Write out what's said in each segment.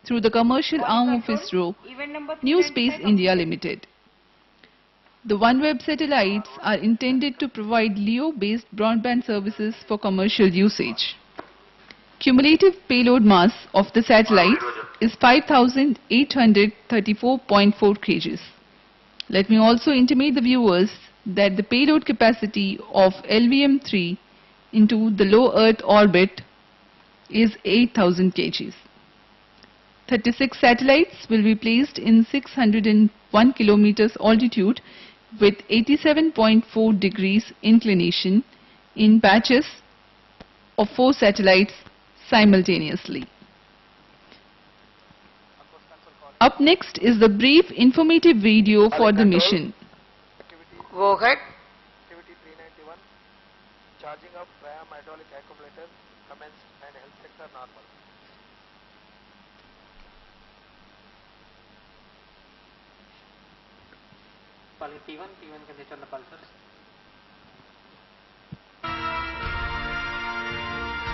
through the commercial arm of ISRO, New Space India Limited. The OneWeb satellites are intended to provide LEO-based broadband services for commercial usage. Cumulative payload mass of the satellites is 5,834.4 kg. Let me also intimate the viewers that the payload capacity of LVM3 into the low Earth orbit is 8,000 kg. 36 satellites will be placed in 601 kilometers altitude with 87.4 degrees inclination in batches of 4 satellites simultaneously. Up next is the brief informative video for the mission. Go ahead. Activity 391. Charging of RAM hydraulic accumulator commenced and health sector normal. T1 can they turn the pulsars?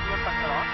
Your pulsar on.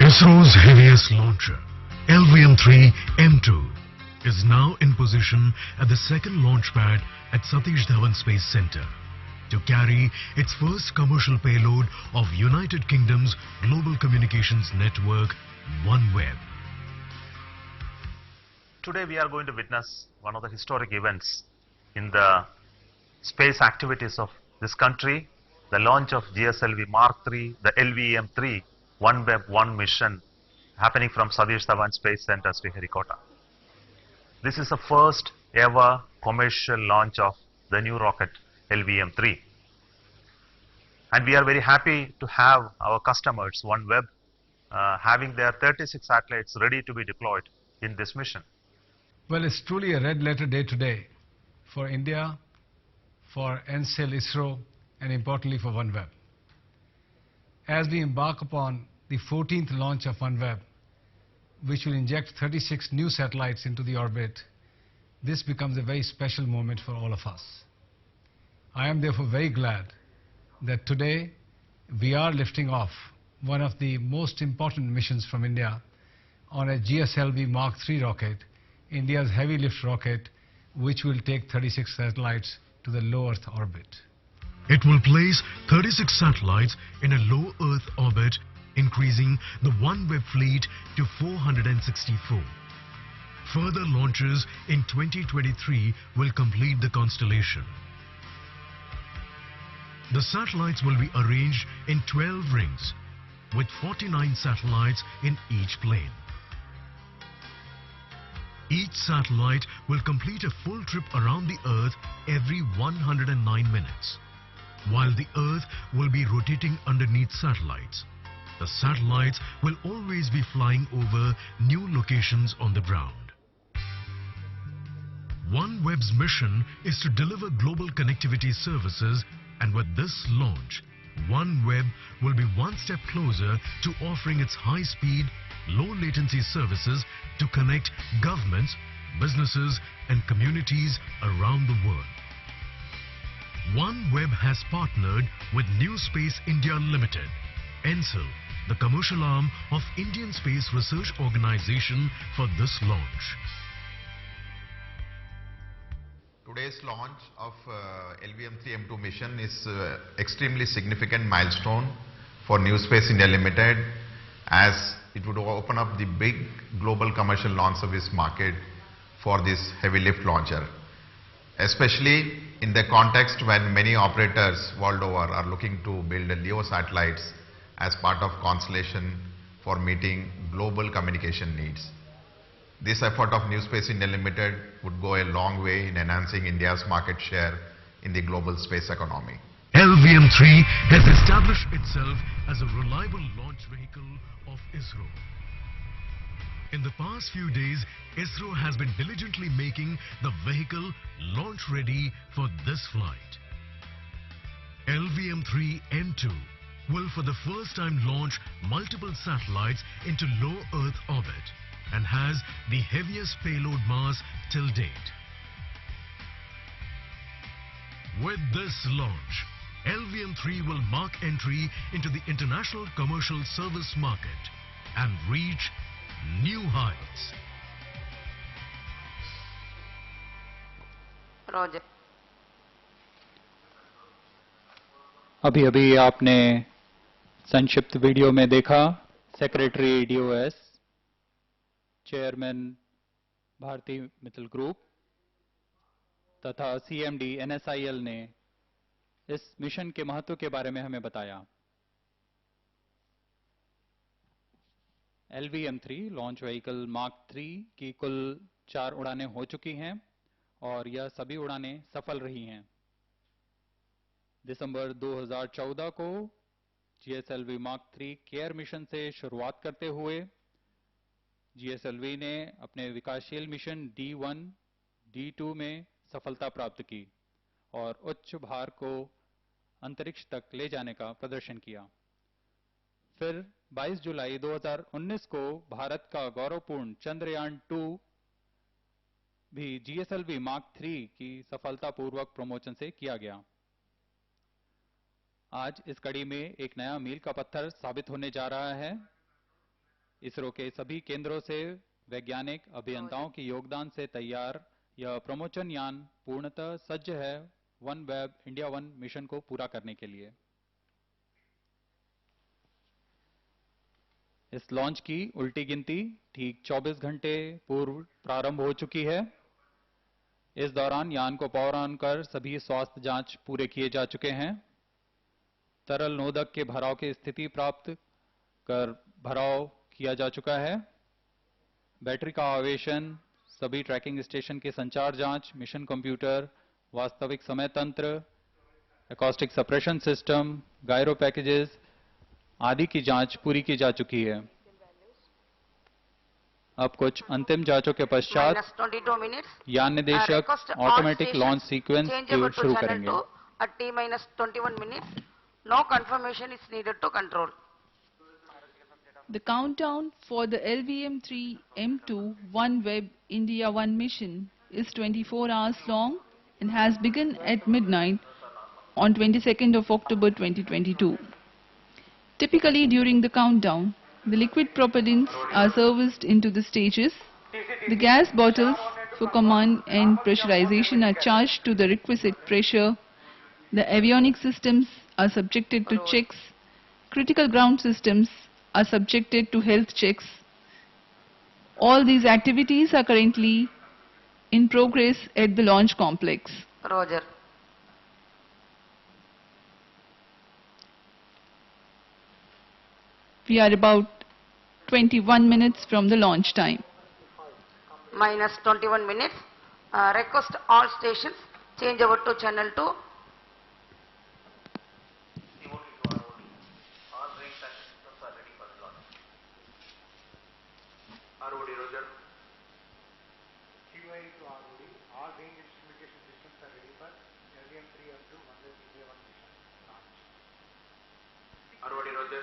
ISRO's heaviest launcher, LVM3-M2, is now in position at the second launch pad at Satish Dhawan Space Center to carry its first commercial payload of United Kingdom's global communications network, OneWeb. Today we are going to witness one of the historic events in the space activities of this country, the launch of GSLV Mark III, the LVM3 OneWeb 1 mission happening from Satish Dhawan Space Center, Sriharikota. This is the first ever commercial launch of the new rocket LVM3. And we are very happy to have our customers, OneWeb, having their 36 satellites ready to be deployed in this mission. Well, it's truly a red letter day today for India, for NCEL, ISRO, and importantly for OneWeb. As we embark upon the 14th launch of OneWeb, which will inject 36 new satellites into the orbit, this becomes a very special moment for all of us. I am therefore very glad that today we are lifting off one of the most important missions from India on a GSLV Mark III rocket, India's heavy lift rocket, which will take 36 satellites to the low Earth orbit. It will place 36 satellites in a low Earth orbit, increasing the OneWeb fleet to 464. Further launches in 2023 will complete the constellation. The satellites will be arranged in 12 rings, with 49 satellites in each plane. Each satellite will complete a full trip around the Earth every 109 minutes. While the Earth will be rotating underneath satellites, the satellites will always be flying over new locations on the ground. OneWeb's mission is to deliver global connectivity services, and with this launch, OneWeb will be one step closer to offering its high-speed, low-latency services to connect governments, businesses, and communities around the world. OneWeb has partnered with New Space India Limited, NCEL, the commercial arm of Indian Space Research Organization, for this launch. Today's launch of LVM3-M2 mission is extremely significant milestone for New Space India Limited, as it would open up the big global commercial launch service market for this heavy lift launcher, especially in the context when many operators world over are looking to build LEO satellites as part of constellation for meeting global communication needs. This effort of New Space India Limited would go a long way in enhancing India's market share in the global space economy. LVM3 has established itself as a reliable launch vehicle of ISRO. In the past few days, ISRO has been diligently making the vehicle launch ready for this flight. LVM3-M2 will for the first time launch multiple satellites into low Earth orbit and has the heaviest payload mass till date. With this launch, LVM3 will mark entry into the international commercial service market and reach new heights. Roger. अभी अभी आपने संक्षिप्त video में देखा secretary DOS, chairman भारतीय Mittal group तथा CMD NSIL ने इस मिशन के महत्व के बारे में हमें बताया। LVM3 लॉन्च व्हीकल मार्क 3 की कुल 4 उड़ानें हो चुकी हैं और यह सभी उड़ानें सफल रही हैं। दिसंबर 2014 को GSLV मार्क 3 केयर मिशन से शुरुआत करते हुए GSLV ने अपने विकासशील मिशन D1, D2 में सफलता प्राप्त की और उच्च भार को अंतरिक्ष तक ले जाने का प्रदर्शन किया। फिर 22 जुलाई 2019 को भारत का गौरवपूर्ण चंद्रयान-2 भी GSLV मार्क 3 की सफलतापूर्वक प्रमोशन से किया गया। आज इस कड़ी में एक नया मील का पत्थर साबित होने जा रहा है। इसरो के सभी केंद्रों से वैज्ञानिक अभियंताओं के योगदान से तैयार यह प्रमोशन यान पूर्णतः सज्ज है OneWeb India-1 मिशन को पूरा करने के लिए। इस लॉन्च की उल्टी गिनती ठीक 24 घंटे पूर्व प्रारंभ हो चुकी है। इस दौरान यान को पावर ऑन कर सभी स्वास्थ्य जांच पूरे किए जा चुके हैं। तरल नोदक के भराव की स्थिति प्राप्त कर भराव किया जा चुका है। बैटरी का आवेशन, सभी ट्रैकिंग स्टेशन के संचार जांच, मिशन कंप्यूटर, वास्तविक समय तंत्र, acoustic suppression system, gyro packages आदि की जांच पूरी की जा चुकी है। अब कुछ अंतिम जांचों के पश्चात यान निदेशक ऑटोमेटिक लॉन्च सीक्वेंस को शुरू करेंगे। At T-21 minutes, no confirmation is needed to control. The countdown for the LVM3-M2 OneWeb India-1 mission is 24 hours long and has begun at midnight on 22nd of October 2022. Typically during the countdown, the liquid propellants are serviced into the stages. The gas bottles for command and pressurization are charged to the requisite pressure. The avionics systems are subjected to checks. Critical ground systems are subjected to health checks. All these activities are currently in progress at the launch complex. Roger. We are about 21 minutes from the launch time. Minus 21 minutes. Request all stations change over to channel 2. ROD, Roger. QA to ROD. All range instrumentation systems are ready for LVM3-M2 OneWeb India-1 mission launch. ROD, Roger.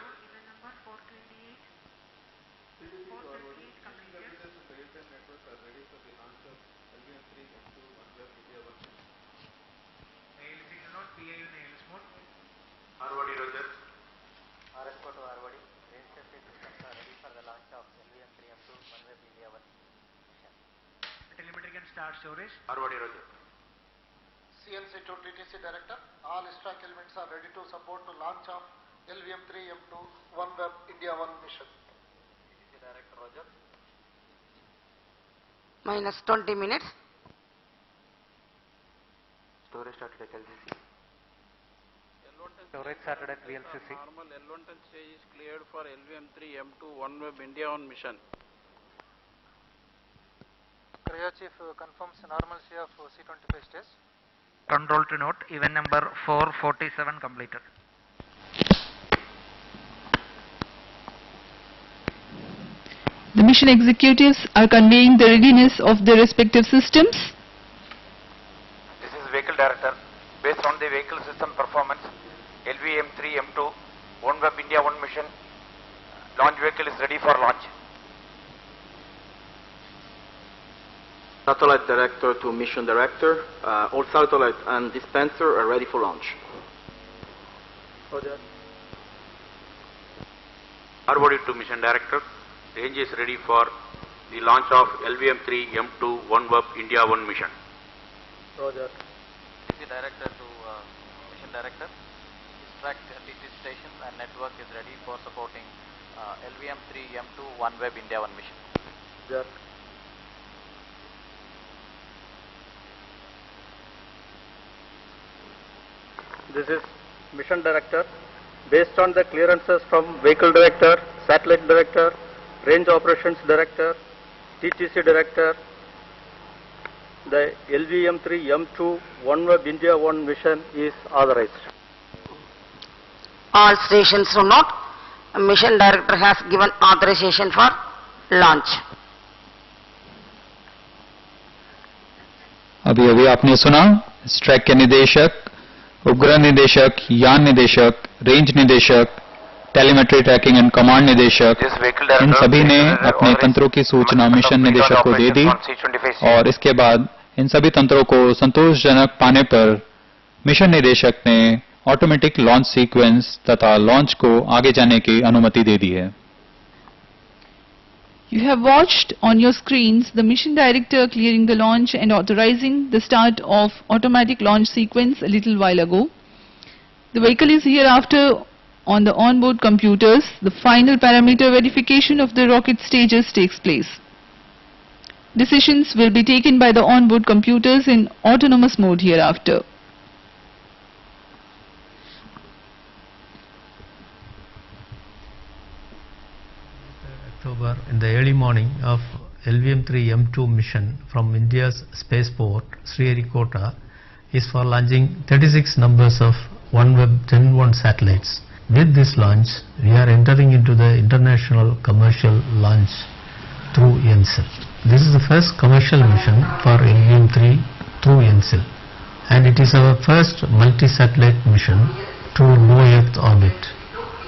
Number 428. 428 coming here. Real-time networks are ready for the launch of LVM3-M2 OneWeb India-1 mission. ALC to note, PIU in ALS mode. ROD, Roger. RSCO to ROD. Range safety systems are ready for the launch of LVM3-M2 OneWeb India-1 mission. Telemetry can start storage. ROD, Roger. CNC to TTC Director, all stack elements are ready to support the launch of LVM3-M2 OneWeb India-1 mission. TTC Director, Roger. Minus 20 minutes. Storage started at LCC. Storage started at VLCC. Normal L1 stage is cleared for LVM3-M2 OneWeb India-1 mission. Rear Chief confirms normalcy of C-25 stage. Control to note, event number 447 completed. The mission executives are conveying the readiness of their respective systems. This is Vehicle Director. Based on the vehicle system performance, LVM3-M2 OneWeb India-1 mission launch vehicle is ready for launch. Satellite Director to Mission Director. All satellite and dispenser are ready for launch. Roger. Forwarded to Mission Director. Range is ready for the launch of LVM3-M2 OneWeb India-1 mission. Roger. The Director to Mission Director. Extract TT stations and network is ready for supporting LVM3-M2 OneWeb India-1 mission. Roger. This is Mission Director. Based on the clearances from Vehicle Director, Satellite Director, Range Operations Director, TTC Director, the LVM3-M2 OneWeb India-1 mission is authorized. All stations to note, Mission Director has given authorization for launch. अभी अभी आपने सुना स्ट्रैक के निदेशक, उपग्रह निदेशक, यान निदेशक, रेंज निदेशक, टेलीमेट्री ट्रैकिंग एंड कमांड निदेशक, इन सभी ने अपने तंत्रों की सूचना मिशन निदेशक को दे दी और इसके बाद इन सभी तंत्रों को संतोषजनक पाने पर मिशन निदेशक ने ऑटोमेटिक लॉन्च सीक्वेंस तथा लॉन्च को आगे जाने की अनुमति दे दी है. You have watched on your screens the mission director clearing the launch and authorizing the start of automatic launch sequence a little while ago. The vehicle is hereafter on the onboard computers. The final parameter verification of the rocket stages takes place. Decisions will be taken by the onboard computers in autonomous mode hereafter. In the early morning of LVM3-M2 mission from India's spaceport Sriharikota is for launching 36 numbers of OneWeb Gen 1 satellites. With this launch, we are entering into the international commercial launch through NCL. This is the first commercial mission for LVM3 through NCL, and it is our first multi-satellite mission to low Earth orbit.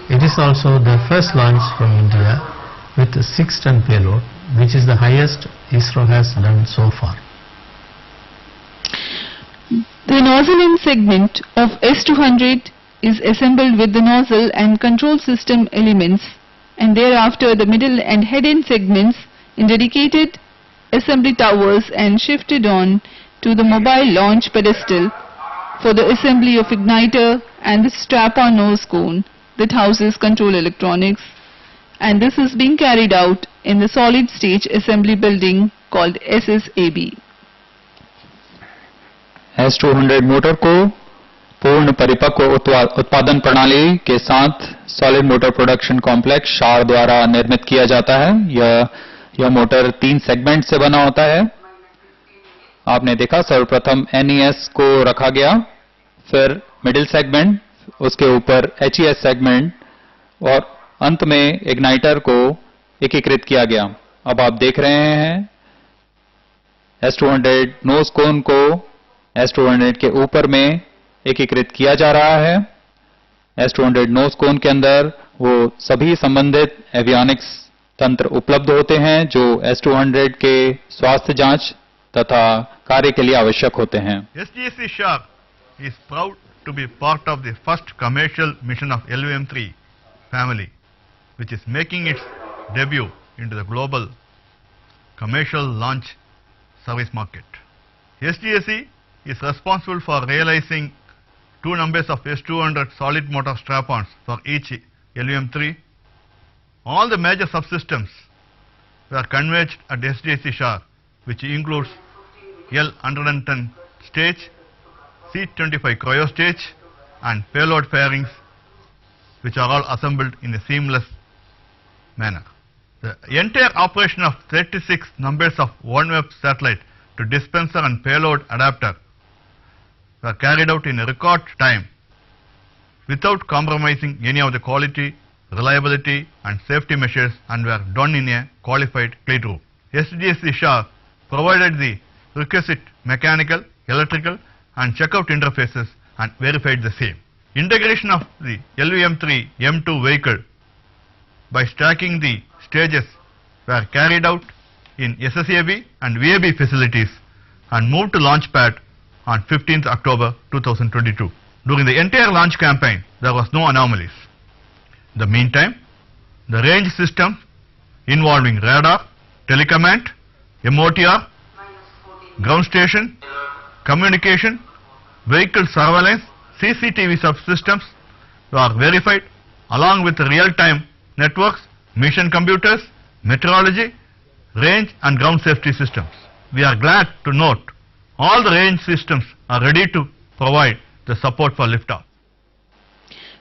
It is also the first launch from India with a 6-ton payload, which is the highest ISRO has done so far. The nozzle end segment of S200 is assembled with the nozzle and control system elements, and thereafter the middle and head end segments in dedicated assembly towers and shifted on to the mobile launch pedestal for the assembly of igniter and the strap-on nose cone that houses control electronics, and this is being carried out in the solid stage assembly building called SSAB. S200 motor को पूर्ण परिपक्व उत्पादन प्रणाली के साथ solid motor production complex शार द्वारा निर्मित किया जाता है. यह मोटर 3 सेगमेंट से बना होता है. आपने देखा सर्वप्रथम NES को रखा गया, फिर मिडिल सेगमेंट, उसके ऊपर HES सेगमेंट और अंत में इग्नाइटर को एकीकृत किया गया. अब आप देख रहे हैं S200 नोज कोन को S200 के ऊपर में एकीकृत किया जा रहा है. S200 नोज कोन के अंदर वो सभी संबंधित एवियोनिक्स तंत्र उपलब्ध होते हैं जो S200 के स्वास्थ्य जांच तथा कार्य के लिए आवश्यक होते हैं. SGC SHAR is proud to be part of the first commercial mission of LVM3 family, which is making its debut into the global commercial launch service market. SGSE is responsible for realizing 2 numbers of S200 solid motor strap-ons for each LVM3. All the major subsystems were converged at SGSE SHAR, which includes L110 stage, C25 cryo stage and payload fairings, which are all assembled in a seamless manner. The entire operation of 36 numbers of OneWeb satellite to dispenser and payload adapter were carried out in a record time without compromising any of the quality, reliability and safety measures, and were done in a qualified clean room. SDSC SHAR provided the requisite mechanical, electrical and checkout interfaces and verified the same. Integration of the LVM3-M2 vehicle by stacking the stages were carried out in SSAB and VAB facilities and moved to launch pad on 15th October 2022. During the entire launch campaign, there was no anomalies. In the meantime, the range system involving radar, telecommand, MOTR, ground station, communication, vehicle surveillance, CCTV subsystems were verified along with real-time networks, mission computers, meteorology, range and ground safety systems. We are glad to note all the range systems are ready to provide the support for liftoff.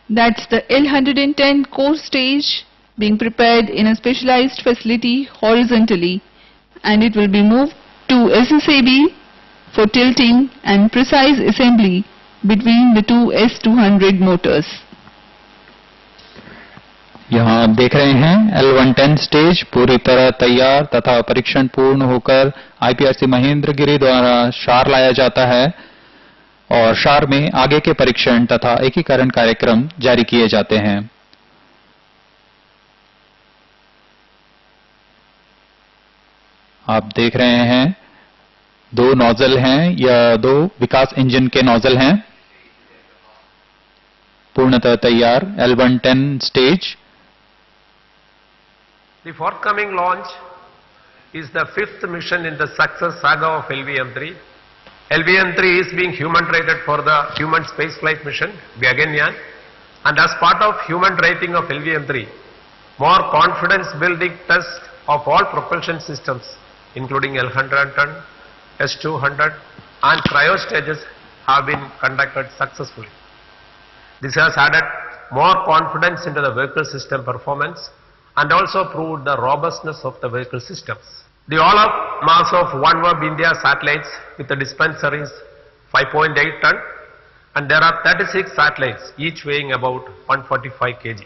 That's the L110 core stage being prepared in a specialized facility horizontally, and it will be moved to SSAB for tilting and precise assembly between the two S200 motors. यहाँ आप देख रहे हैं L110 stage पूरी तरह तैयार तथा परीक्षण पूर्ण होकर आईपीआरसी महेंद्रगिरी द्वारा शार लाया जाता है और शार में आगे के परीक्षण तथा एकीकरण कार्यक्रम जारी किए जाते हैं। आप देख रहे हैं दो नोजल हैं या दो विकास इंजन के नोजल हैं पूर्णतः तैयार L110 stage. The forthcoming launch is the fifth mission in the success saga of LVM3. LVM3 is being human rated for the human spaceflight mission, Gaganyaan, and as part of human rating of LVM3, more confidence building tests of all propulsion systems, including L110, S200 and cryo stages have been conducted successfully. This has added more confidence into the vehicle system performance and also proved the robustness of the vehicle systems. The all-up mass of OneWeb India satellites with the dispenser is 5.8 ton and there are 36 satellites each weighing about 145 kg.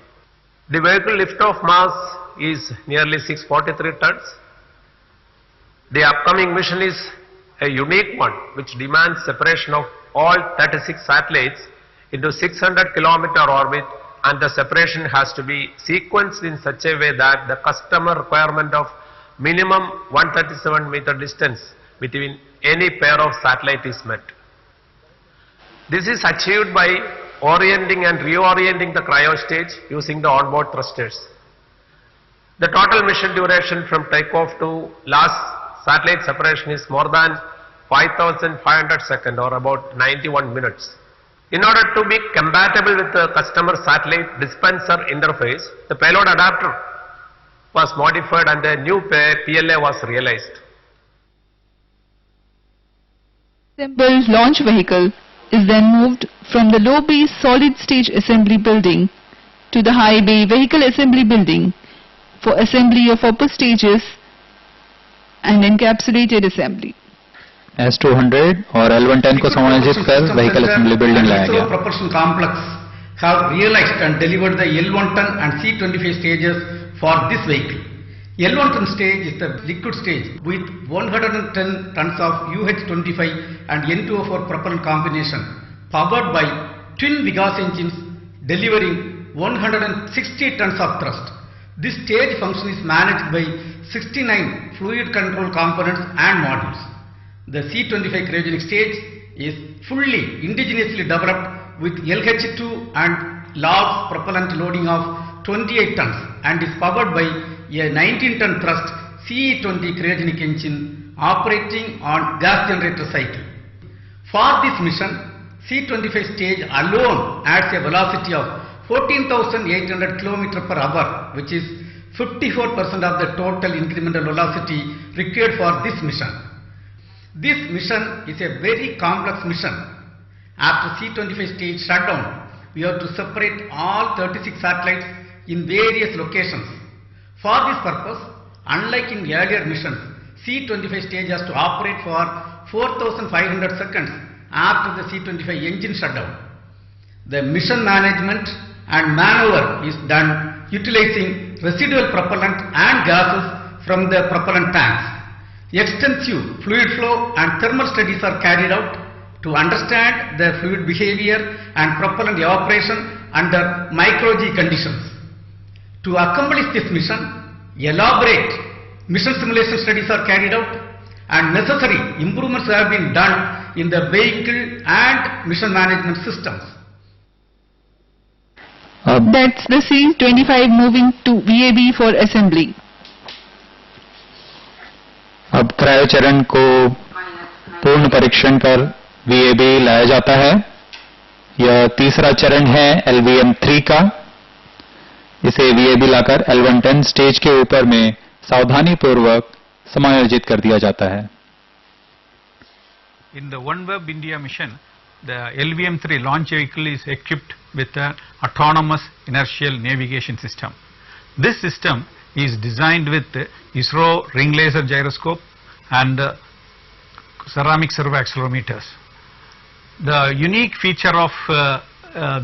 The vehicle liftoff mass is nearly 643 tons. The upcoming mission is a unique one which demands separation of all 36 satellites into 600 kilometer orbit, and the separation has to be sequenced in such a way that the customer requirement of minimum 137 meter distance between any pair of satellite is met. This is achieved by orienting and reorienting the cryo stage using the onboard thrusters. The total mission duration from takeoff to last satellite separation is more than 5,500 seconds or about 91 minutes. In order to be compatible with the customer satellite dispenser interface, the payload adapter was modified and a new PLA was realized. Assembled launch vehicle is then moved from the low bay solid stage assembly building to the high bay vehicle assembly building for assembly of upper stages and encapsulated assembly. S200 और L110 को समायोजित कर vehicle assembly building लाया गया। Propulsion complex have realized and delivered the L110 and C25 stages for this vehicle. L110 stage is the liquid stage with 110 tons of UH-25 and N2O4 propellant combination powered by twin Vigas engines delivering 160 tons of thrust. This stage function is managed by 69 fluid control components and modules. The C25 cryogenic stage is fully indigenously developed with LH2 and LOG propellant loading of 28 tons and is powered by a 19-ton thrust CE20 cryogenic engine operating on gas generator cycle. For this mission, C25 stage alone adds a velocity of 14,800 km per hour, which is 54% of the total incremental velocity required for this mission. This mission is a very complex mission. After C25 stage shutdown, we have to separate all 36 satellites in various locations. For this purpose, unlike in earlier missions, C-25 stage has to operate for 4,500 seconds after the C-25 engine shutdown. The mission management and maneuver is done utilizing residual propellant and gases from the propellant tanks. Extensive fluid flow and thermal studies are carried out to understand the fluid behavior and propellant evaporation under micro-G conditions. To accomplish this mission, elaborate mission simulation studies are carried out and necessary improvements have been done in the vehicle and mission management systems. That's the C-25 moving to VAB for assembly. अब cryo चरण को पूर्ण परीक्षण पर VAB लाया जाता है। यह तीसरा चरण है LVM3 का। इसे VAB लाकर L110 स्टेज के ऊपर में सावधानी पूर्वक समायोजित कर दिया जाता है। In the OneWeb India mission, the LVM3 launch vehicle is equipped with an autonomous inertial navigation system. This system is designed with ISRO ring laser gyroscope and ceramic servo accelerometers. The unique feature of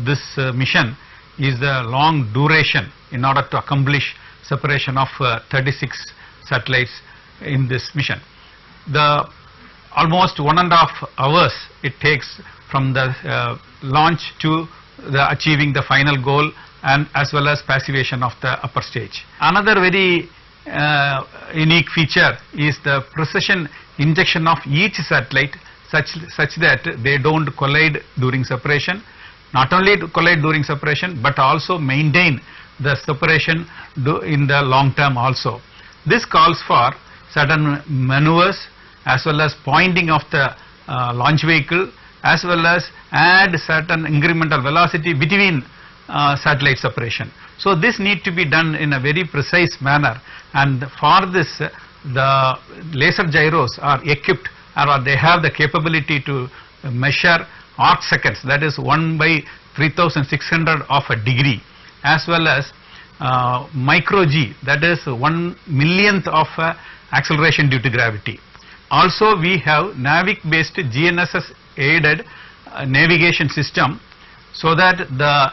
this mission is the long duration in order to accomplish separation of 36 satellites in this mission. The almost 1.5 hours it takes from the launch to the achieving the final goal and as well as passivation of the upper stage. Another very unique feature is the precision injection of each satellite such that they don't collide during separation. Not only collide during separation but also maintain the separation in the long term also. This calls for certain maneuvers as well as pointing of the launch vehicle as well as add certain incremental velocity between satellite separation. So this need to be done in a very precise manner, and for this the laser gyros are equipped or they have the capability to measure arc seconds, that is 1/3600 of a degree, as well as micro G, that is 1/1,000,000th of acceleration due to gravity. Also we have NAVIC based GNSS aided navigation system so that the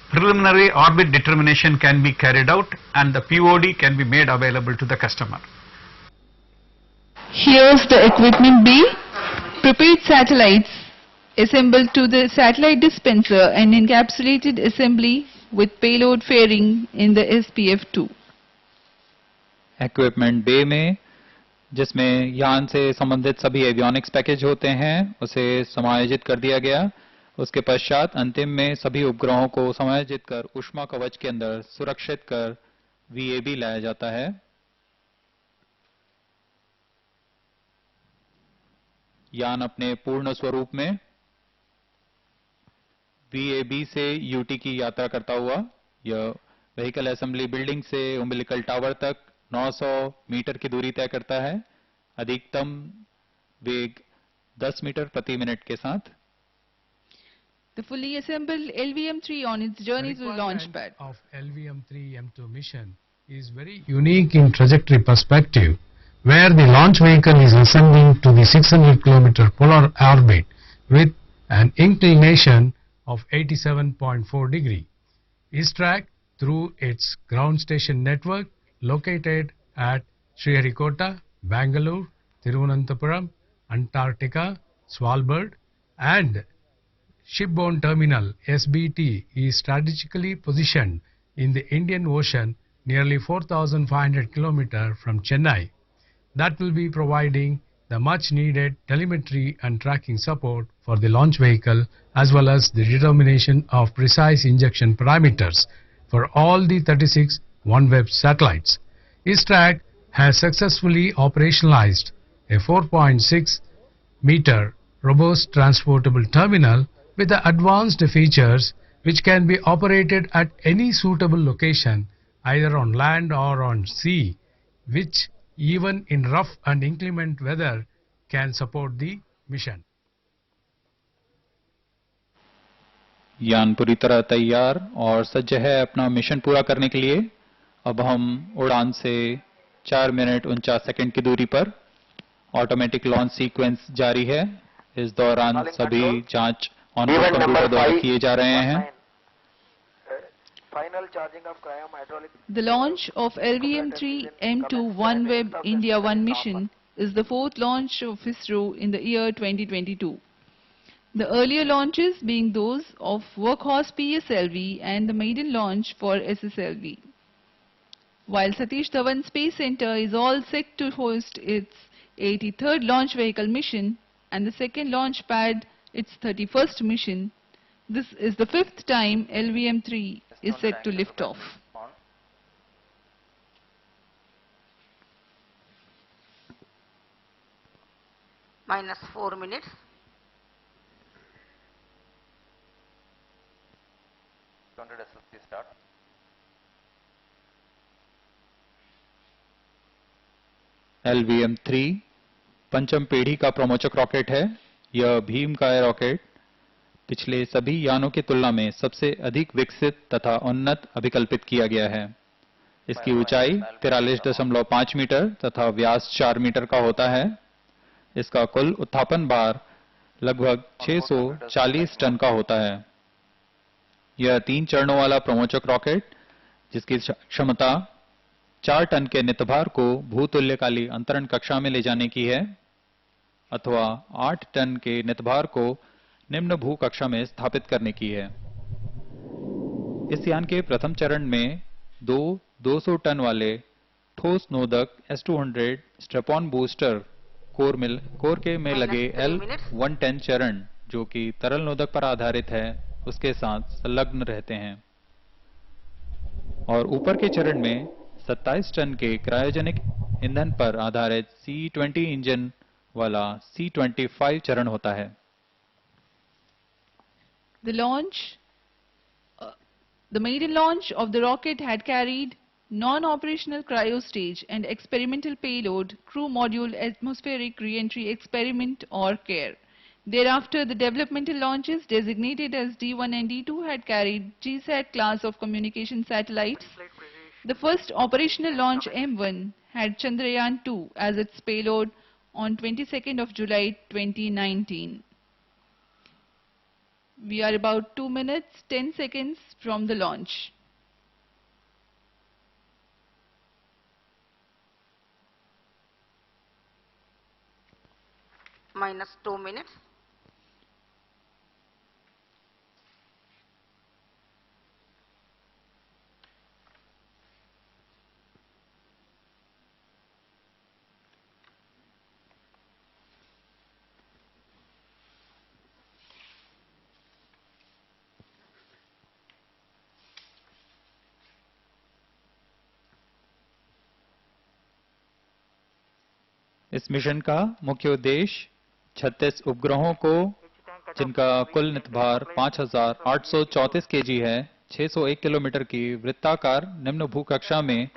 preliminary orbit determination can be carried out and the POD can be made available to the customer. Here's the equipment B. Prepared satellites assembled to the satellite dispenser and encapsulated assembly with payload fairing in the SPF2. Equipment B में जिसमें यान से संबंधित सभी avionics package होते हैं उसे समायोजित कर दिया गया। उसके पश्चात अंतिम में सभी उपग्रहों को समायोजित कर ऊष्मा कवच के अंदर सुरक्षित कर VAB लाया जाता है। यान अपने पूर्ण स्वरूप में VAB से UT की यात्रा करता हुआ यह व्हीकल असेंबली बिल्डिंग से उम्बिलिकल टावर तक 900 मीटर की दूरी तय करता है, अधिकतम वेग 10 मीटर प्रति मिनट के साथ। The fully assembled LVM3 on its journey to the launch pad. Of LVM3-M2 mission is very unique in trajectory perspective, where the launch vehicle is ascending to the 600 km polar orbit with an inclination of 87.4 degree. ISRO through its ground station network located at Sriharikota, Bangalore, Thiruvananthapuram, Antarctica, Svalbard and Shipborne Terminal SBT is strategically positioned in the Indian Ocean nearly 4,500 km from Chennai. That will be providing the much needed telemetry and tracking support for the launch vehicle as well as the determination of precise injection parameters for all the 36 OneWeb satellites. ISRO has successfully operationalized a 4.6 meter robust transportable terminal with the advanced features which can be operated at any suitable location either on land or on sea, which even in rough and inclement weather can support the mission. यान पूरी तरह तैयार और सज्ज है अपना mission पूरा करने के लिए अब हम उड़ान से 4 मिनट 49 सेकंड की दूरी पर ऑटोमेटिक लॉन्च सीक्वेंस जारी है। इस दौरान सभी जांच ऑन कंप्यूटर द्वारा किए जा रहे हैं। Final charging of cryom hydraulic. The launch of LVM3-M2 OneWeb India-1 mission is the fourth launch of ISRO in the year 2022. The earlier launches being those of Workhorse PSLV and the maiden launch for SSLV. While Satish Dhawan Space Center is all set to host its 83rd launch vehicle mission and the second launch pad its 31st mission, this is the fifth time LVM-3 is set to lift off. Minus 4 minutes. SLC start. LVM3 पंचम पीढ़ी का प्रमोचक rocket है। यह भीम का rocket पिछले सभी यानों की तुलना में सबसे अधिक विकसित तथा उन्नत अभिकल्पित किया गया है। इसकी ऊंचाई 43.5 मीटर तथा व्यास 4 मीटर का होता है। इसका कुल उत्थापन भार लगभग 640 टन का होता है। यह 3 चरणों वाला प्रमोचक रॉकेट जिसकी क्षमता 4 टन के नितभार को भूतुल्यकाली अंतरण कक्षा में ले जाने की है अथवा 8 टन के नितभार को निम्न भू कक्षा में स्थापित करने की है। इस यान के प्रथम चरण में 200 टन वाले ठोस नोदक S200 स्ट्रेप-ऑन बूस्टर कोर के में लगे L110 चरण जो कि तरल नोदक पर आधारित है उसके साथ संलग्न रहते हैं और ऊपर के चरण में 27 टन के क्रायोजेनिक ईंधन पर आधारित C20 इंजन वाला C25 चरण होता है। The maiden launch of the rocket had carried non-operational cryo stage and experimental payload crew module atmospheric re-entry experiment or CARE. Thereafter, the developmental launches designated as D1 and D2 had carried GSAT class of communication satellites. The first operational launch M1 had Chandrayaan-2 as its payload on 22nd of July 2019. We are about 2 minutes 10 seconds from the launch. Minus 2 minutes. इस mission का मुख्य उद्देश्य 36 उपग्रहों को जिनका कुल नितभार 5834 KG है 601 kilometre की वृत्ताकार निम्न भूकक्षा में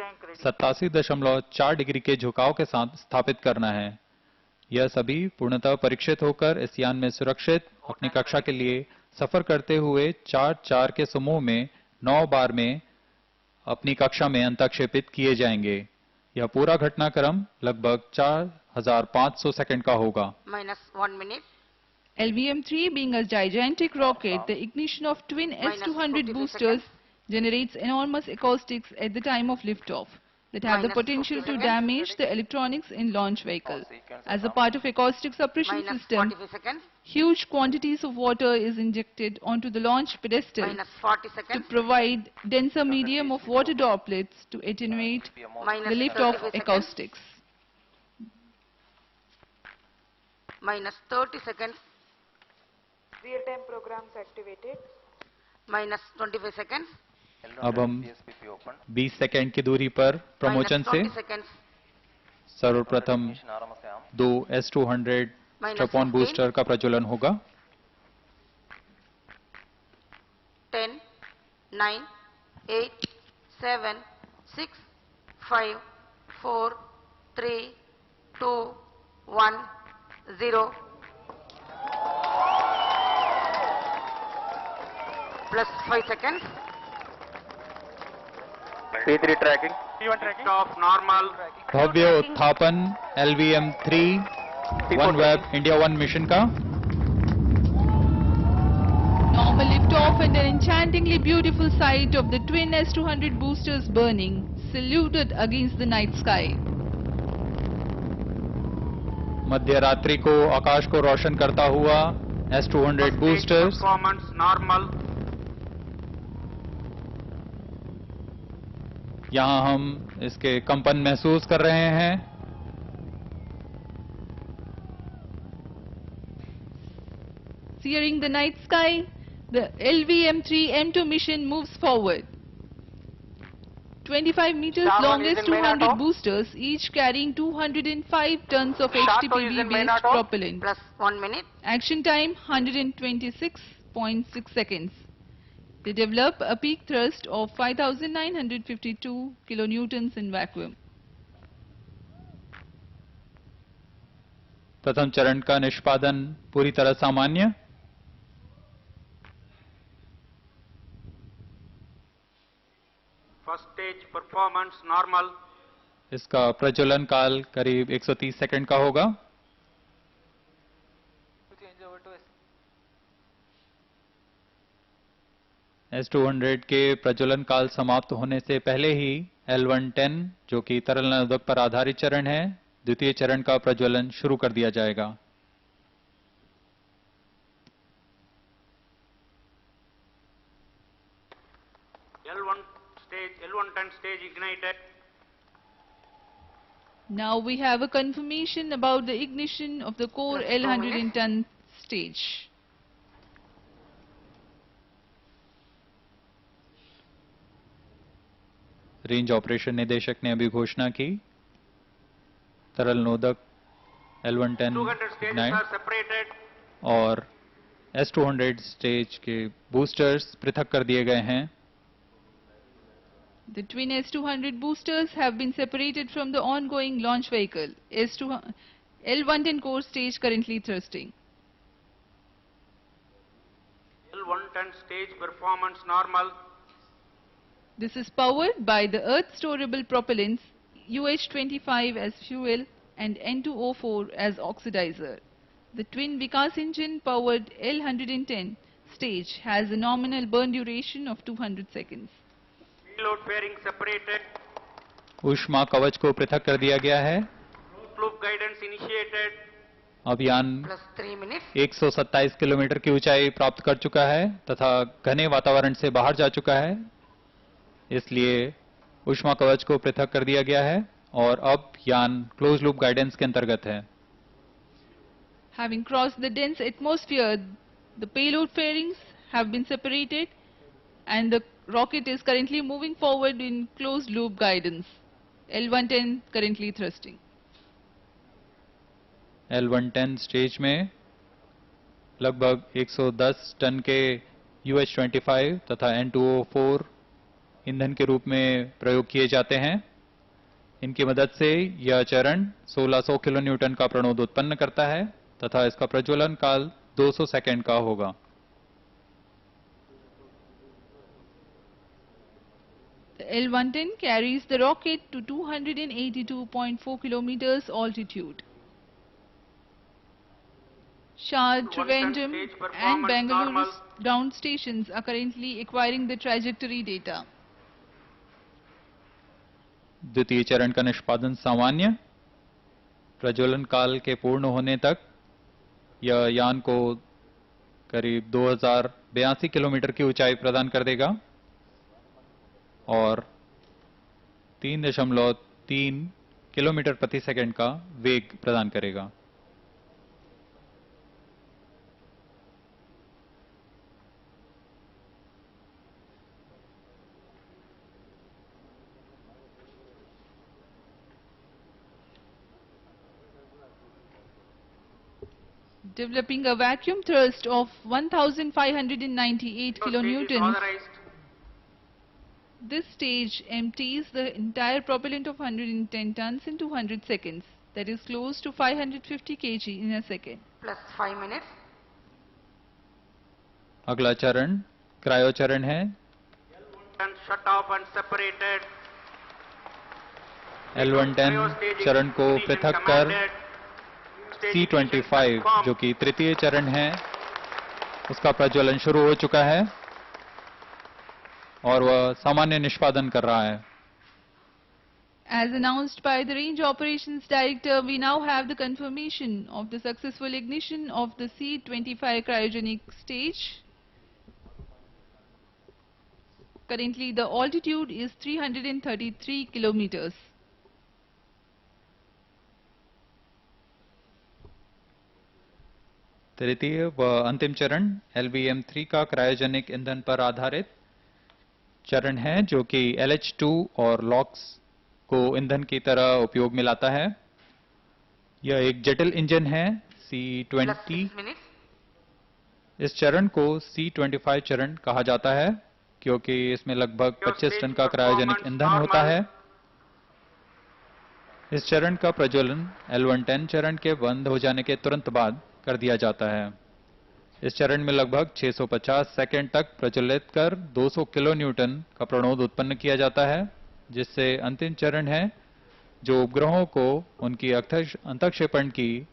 87.4 डिग्री के झुकाव के साथ स्थापित करना है। यह सभी पूर्णतः परीक्षित होकर इस यान में सुरक्षित अपनी कक्षा के लिए सफर करते हुए 4-4 के समूह में 9 बार में अपनी कक्षा में अंतःक्षेपित किए जाएंगे। यह पूरा घटनाक्रम लगभग 4500 सेकंड का होगा। Minus 1 minute. LVM-3 being a gigantic rocket, the ignition of twin S200 boosters generates enormous acoustics at the time of liftoff that have the potential to damage the electronics in launch vehicle. As a part of acoustic suppression system, huge quantities of water is injected onto the launch pedestal to provide denser medium of water droplets to attenuate the liftoff acoustics. Minus 30 seconds. Real-time programs activated. Minus 25 seconds. अब हम 20 second की दूरी पर प्रमोचन से सर्वप्रथम 2 S200 strap-on booster का प्रज्वलन होगा। 10, 9, 8, 7, 6, 5, 4, 3, 2, 1, 0. Plus 5 seconds. P3 tracking. P1 tracking. Off normal. भव्य उत्थापन LVM3 OneWeb India-1 मिशन का Normal liftoff and an enchantingly beautiful sight of the twin S200 boosters burning, saluted against the night sky. मध्य रात्रि को आकाश को रोशन करता हुआ S200 boosters Performance normal. यहां हम इसके कंपन महसूस कर रहे हैं. Searing the night sky, the LVM3-M2 mission moves forward. 25 meters long S200 boosters, each carrying 205 tons of HTPB-based propellant. Plus 1 minute. Action time 126.6 seconds. They develop a peak thrust of 5,952 kilonewtons in vacuum. प्रथम चरण का निष्पादन पूरी तरह सामान्य. First stage performance normal. इसका प्रज्वलन काल करीब 130 सेकंड का होगा. S200 के प्रज्वलन काल समाप्त होने से पहले ही L110 जो कि तरल नवोदक पर आधारित चरण है, द्वितीय चरण का प्रज्वलन शुरू कर दिया जाएगा. L110 stage ignited. Now we have a confirmation about the ignition of the core L110 stage. Range operation निदेशक ने अभी घोषणा की. तरल नोदक L110 इग्नाइट और S200 स्टेज के बूस्टर्स पृथक कर दिए गए हैं. The twin S200 boosters have been separated from the ongoing launch vehicle. L110 core stage currently thrusting. L110 stage performance normal. This is powered by the Earth storable propellants UH-25 as fuel and N2O4 as oxidizer. The twin Vikas engine powered L110 stage has a nominal burn duration of 200 seconds. Payload fairing separated. ऊष्मा कवच को पृथक कर दिया गया है. Loop guidance initiated. अभियान Plus 3 minutes. 127 kilometre की ऊंचाई प्राप्त कर चुका है तथा घने वातावरण से बाहर जा चुका है. इसलिए ऊष्मा कवच को पृथक कर दिया गया है और अब यान क्लोज लूप गाइडेंस के अंतर्गत है. Having crossed the dense atmosphere, the payload fairings have been separated and the rocket is currently moving forward in closed loop guidance. L110 currently thrusting. L110 stage में लगभग 110 टन के UH-25 तथा N2O4 ईंधन के रूप में प्रयोग किए जाते हैं. इनकी मदद से यह चरण 1600 किलो न्यूटन का प्रणोद उत्पन्न करता है तथा इसका प्रज्वलन काल 200 सेकंड का होगा. The L110 carries the rocket to 282.4 kilometers altitude. SHAR, Trivandrum and Bangalore ground stations are currently acquiring the trajectory data. द्वितीय चरण का निष्पादन सामान्य. प्रज्वलन काल के पूर्ण होने तक यह यान को करीब 2082 किलोमीटर की ऊंचाई प्रदान कर देगा और 3.3 किलोमीटर प्रति सेकंड का वेग प्रदान करेगा. Developing a vacuum thrust of 1,598 kilonewtons, this stage empties the entire propellant of 110 tons in 200 seconds. That is close to 550 kg in a second. Plus 5 minutes. अगला चरण क्रायो चरण है. Shut off and separated. L110 चरण को पृथक कर C25 जो कि तृतीय चरण है उसका प्रज्वलन शुरू हो चुका है और वह सामान्य निष्पादन कर रहा है। As announced by the Range Operations Director, we now have the confirmation of the successful ignition of the C25 cryogenic stage. Currently, the altitude is 333 kilometers. तृतीय व अंतिम चरण LVM3 का क्रायोजेनिक ईंधन पर आधारित चरण है जो कि LH2 और LOX को ईंधन की तरह उपयोग में लाता है। यह एक जटिल इंजन है C20। इस चरण को C25 चरण कहा जाता है क्योंकि इसमें लगभग 25 टन का क्रायोजेनिक ईंधन होता है। इस चरण का प्रज्वलन L110 चरण के बंद हो जाने के तुरंत बाद कर दिया जाता है। इस चरण में लगभग 650 सेकंड तक प्रज्वलित कर 200 किलो न्यूटन का प्रणोद उत्पन्न किया जाता है, जिससे अंतिम चरण है जो उपग्रहों को उनकी अंतःक्षेपण की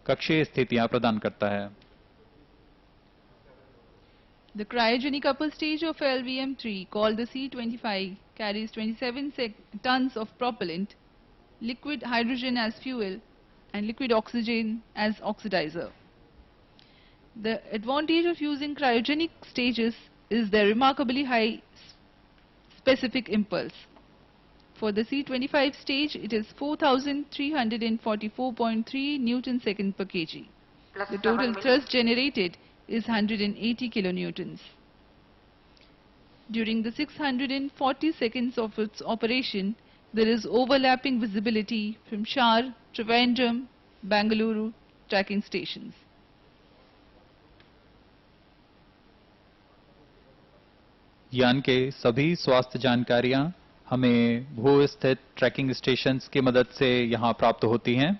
कक्षीय स्थितियां प्रदान करता है। The cryogenic upper stage of LVM3, called the C25, carries 27 tons of propellant, liquid hydrogen as fuel, and liquid oxygen as oxidizer. The advantage of using cryogenic stages is their remarkably high specific impulse. For the C25 stage, it is 4,344.3 Newton-second per kg. The total thrust generated is 180 kilonewtons. During the 640 seconds of its operation, there is overlapping visibility from SHAR, Trivandrum, Bangalore tracking stations. यान के सभी स्वास्थ्य जानकारियां हमें भू स्थित trekking stations की मदद से यहां प्राप्त होती हैं।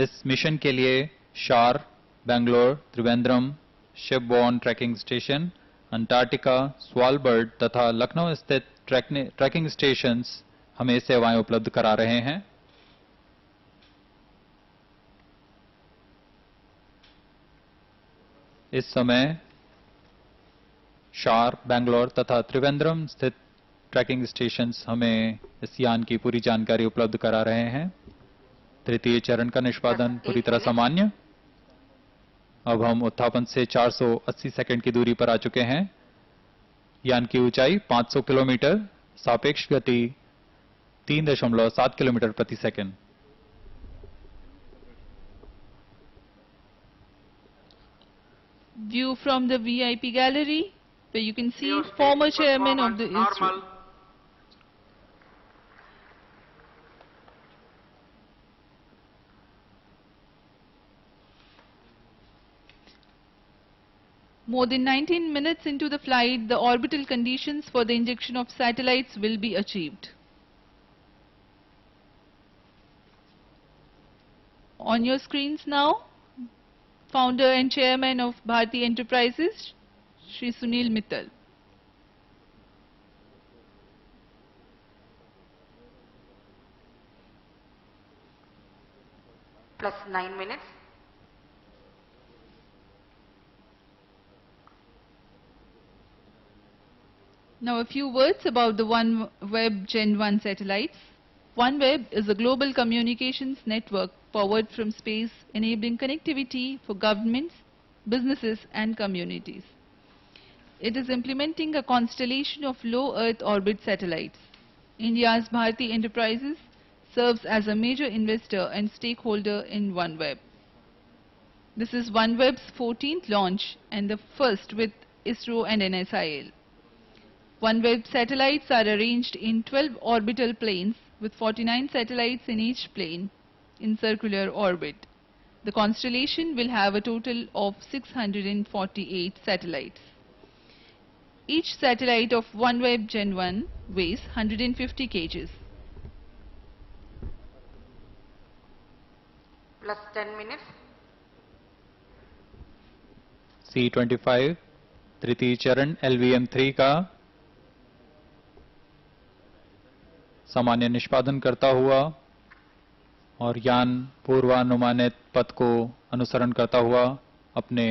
इस मिशन के लिए Shar, Bangalore, Trivandrum, shipborne tracking station, Antarctica, Svalbard तथा लखनऊ स्थित ट्रैकिंग स्टेशंस हमें सेवाएं उपलब्ध करा रहे हैं। इस समय शार, बेंगलोर तथा त्रिवेंद्रम स्थित ट्रैकिंग स्टेशंस हमें इस यान की पूरी जानकारी उपलब्ध करा रहे हैं। तृतीय चरण का निष्पादन पूरी तरह सामान्य। अब हम उत्थापन से 480 सेकंड की दूरी पर आ चुके हैं। यान की ऊंचाई 500 किलोमीटर, सापेक्ष गति 3.7 किलोमीटर प्रति second. View from the VIP gallery, where you can see former chairman of the ISRO. More than 19 minutes into the flight, the orbital conditions for the injection of satellites will be achieved. On your screens now, founder and chairman of Bharti Enterprises, Shri Sunil Mittal. Plus 9 minutes. Now a few words about the OneWeb Gen 1 satellites. OneWeb is a global communications network powered from space, enabling connectivity for governments, businesses and communities. It is implementing a constellation of low Earth orbit satellites. India's Bharti Enterprises serves as a major investor and stakeholder in OneWeb. This is OneWeb's 14th launch and the first with ISRO and NSIL. OneWeb satellites are arranged in 12 orbital planes with 49 satellites in each plane in circular orbit. The constellation will have a total of 648 satellites. Each satellite of OneWeb Gen 1 weighs 150 kg. Plus 10 minutes. C25 तृतीय चरण LVM3 का सामान्य निष्पादन करता हुआ और यान पूर्वानुमानित पथ को अनुसरण करता हुआ अपने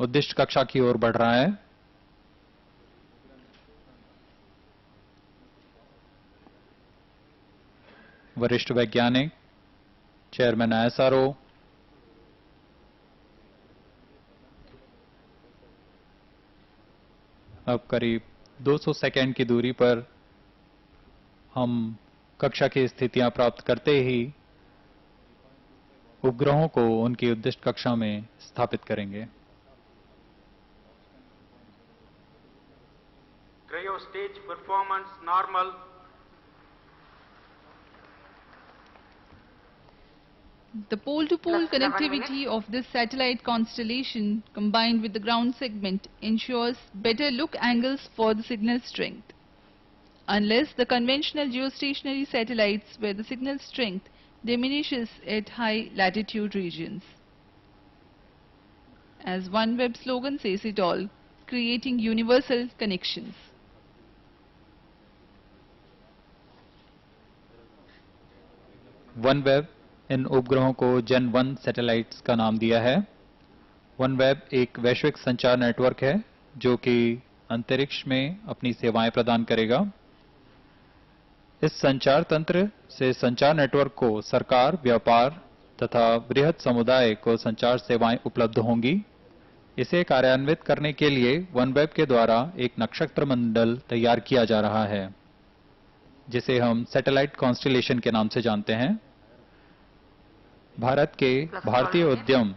उद्दिष्ट कक्षा की ओर बढ़ रहा है। वरिष्ठ वैज्ञानिक, चेयरमैन ISRO, अब करीब 200 सेकंड की दूरी पर हम कक्षा की स्थितियां प्राप्त करते ही उपग्रहों को उनकी उद्दिष्ट कक्षा में स्थापित करेंगे। Cryo stage performance normal. The pole-to-pole Plus 11 connectivity of this satellite constellation combined with the ground segment ensures better look angles for the signal strength. Unless the conventional geostationary satellites where the signal strength diminishes at high latitude regions. As OneWeb slogan says it all, creating universal connections. OneWeb इन उपग्रहों को Gen 1 satellites का नाम दिया है। OneWeb एक वैश्विक संचार network है जो कि अंतरिक्ष में अपनी सेवाएं प्रदान करेगा। इस संचार तंत्र से संचार नेटवर्क को सरकार, व्यापार तथा बृहत समुदाय को संचार सेवाएं उपलब्ध होंगी। इसे कार्यान्वित करने के लिए OneWeb के द्वारा एक नक्षत्र मंडल तैयार किया जा रहा है जिसे हम सैटेलाइट कॉन्स्टेलेशन के नाम से जानते हैं। भारत के भारतीय उद्यम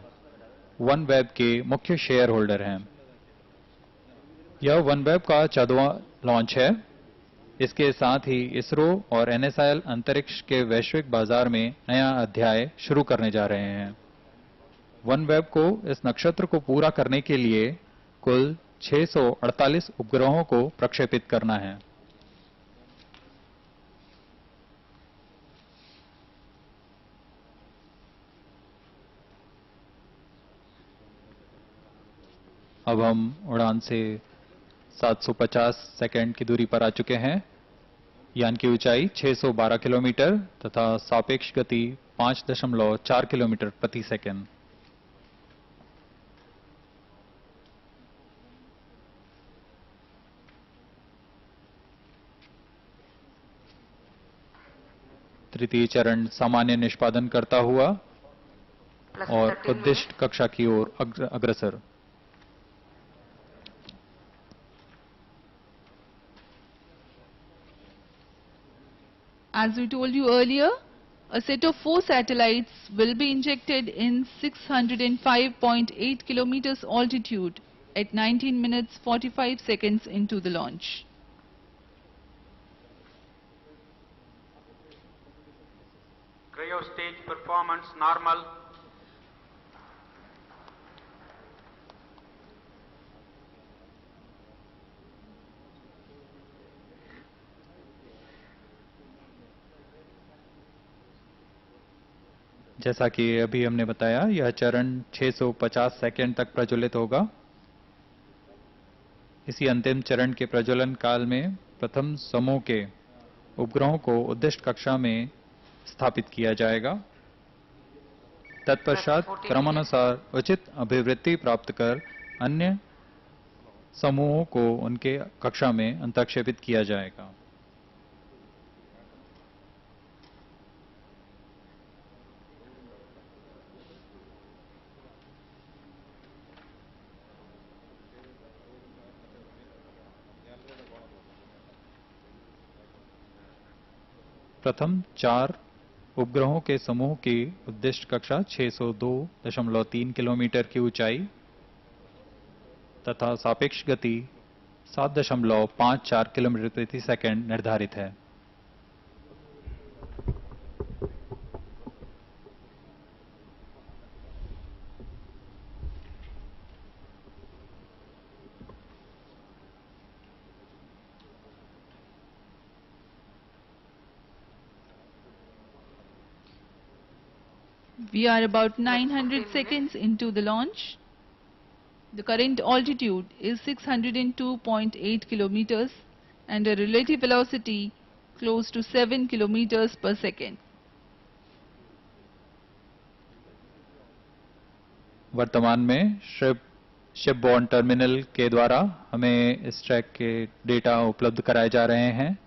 OneWeb के मुख्य शेयर होल्डर हैं। यह OneWeb का 14वां लॉन्च है। इसके साथ ही इसरो और NSIL अंतरिक्ष के वैश्विक बाजार में नया अध्याय शुरू करने जा रहे हैं। OneWeb को इस नक्षत्र को पूरा करने के लिए कुल 648 उपग्रहों को प्रक्षेपित करना है। अब हम उड़ान से 750 सेकंड की दूरी पर आ चुके हैं। यान की ऊंचाई 612 किलोमीटर तथा सापेक्ष गति 5.4 किलोमीटर प्रति सेकंड। तृतीय चरण सामान्य निष्पादन करता हुआ और उद्दिष्ट कक्षा की ओर अग्रसर। As we told you earlier, a set of 4 satellites will be injected in 605.8 kilometers altitude at 19 minutes 45 seconds into the launch. Cryo stage performance normal. जैसा कि अभी हमने बताया, यह चरण 650 सेकंड तक प्रज्वलित होगा। इसी अंतिम चरण के प्रज्वलन काल में प्रथम समूह के उपग्रहों को उद्दिष्ट कक्षा में स्थापित किया जाएगा। तत्पश्चात क्रमानुसार उचित अभिवृद्धि प्राप्त कर अन्य समूहों को उनके कक्षा में अंतक्षेपित किया जाएगा। प्रथम 4 उपग्रहों के समूह की उद्दिष्ट कक्षा 602.3 किलोमीटर की ऊंचाई तथा सापेक्ष गति 7.54 किलोमीटर प्रति सेकंड निर्धारित है। We are about 900 seconds into the launch. The current altitude is 602.8 kilometers and a relative velocity close to 7 kilometers per second. वर्तमान में शिपबॉर्न टर्मिनल के द्वारा हमें इस ट्रैक के डेटा उपलब्ध कराए जा रहे हैं।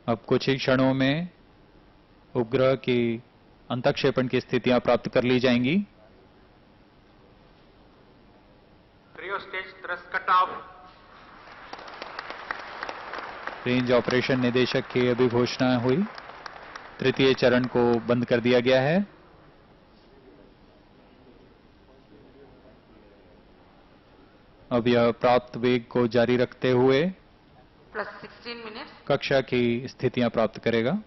अब कुछ ही क्षणों में उपग्रह की अंतःक्षेपण की स्थितियां प्राप्त कर ली जाएंगी। Trio stage thrust cut off. Range operation निदेशक की अभी घोषणा हुई। तृतीय चरण को बंद कर दिया गया है। अब यह प्राप्त वेग को जारी रखते हुए +16 minutes. कक्षा की स्थितियां प्राप्त करेगा।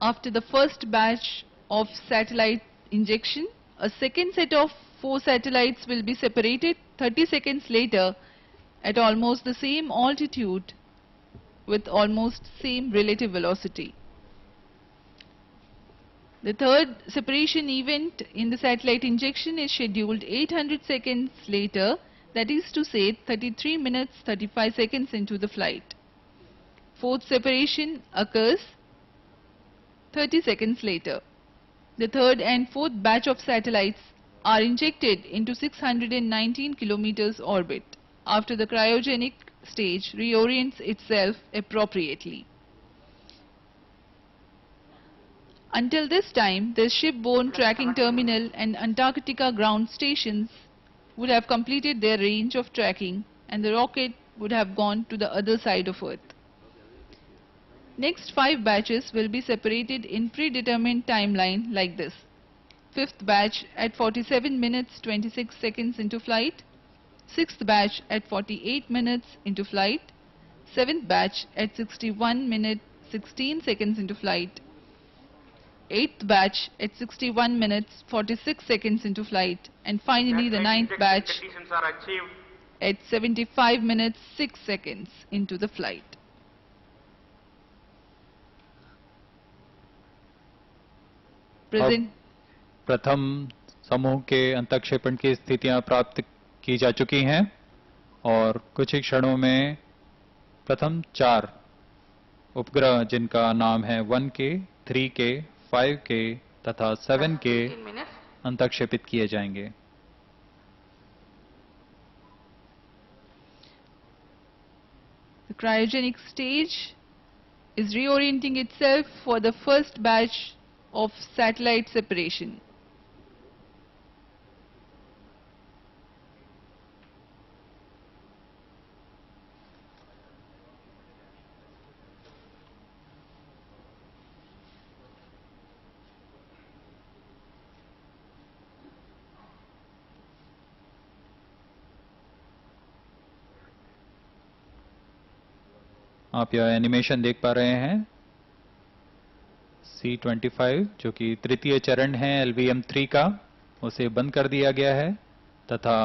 After the first batch of satellite injection, a second set of 4 satellites will be separated 30 seconds later at almost the same altitude with almost same relative velocity. The third separation event in the satellite injection is scheduled 800 seconds later, that is to say 33 minutes 35 seconds into the flight. Fourth separation occurs 30 seconds later. The third and fourth batch of satellites are injected into 619 kilometers orbit after the cryogenic stage reorients itself appropriately. Until this time, the shipborne tracking terminal and Antarctica ground stations would have completed their range of tracking and the rocket would have gone to the other side of Earth. Next 5 batches will be separated in predetermined timeline like this. 5th batch at 47 minutes 26 seconds into flight, 6th batch at 48 minutes into flight, 7th batch at 61 minutes 16 seconds into flight, 8th batch at 61 minutes 46 seconds into flight, and finally the 9th batch at 75 minutes 6 seconds into the flight. प्रथम समूह के अंतःक्षेपण की स्थितियां प्राप्त की जा चुकी हैं और कुछ ही क्षणों में प्रथम 4 उपग्रह जिनका नाम है 1K, 3K, 5K तथा 7K अंतःक्षेपित किए जाएंगे। The cryogenic stage is reorienting itself for the first batch of satellite separation. आप यह एनिमेशन देख पा रहे हैं। C-25 जो कि तृतीय चरण है LVM-3 का, उसे बंद कर दिया गया है तथा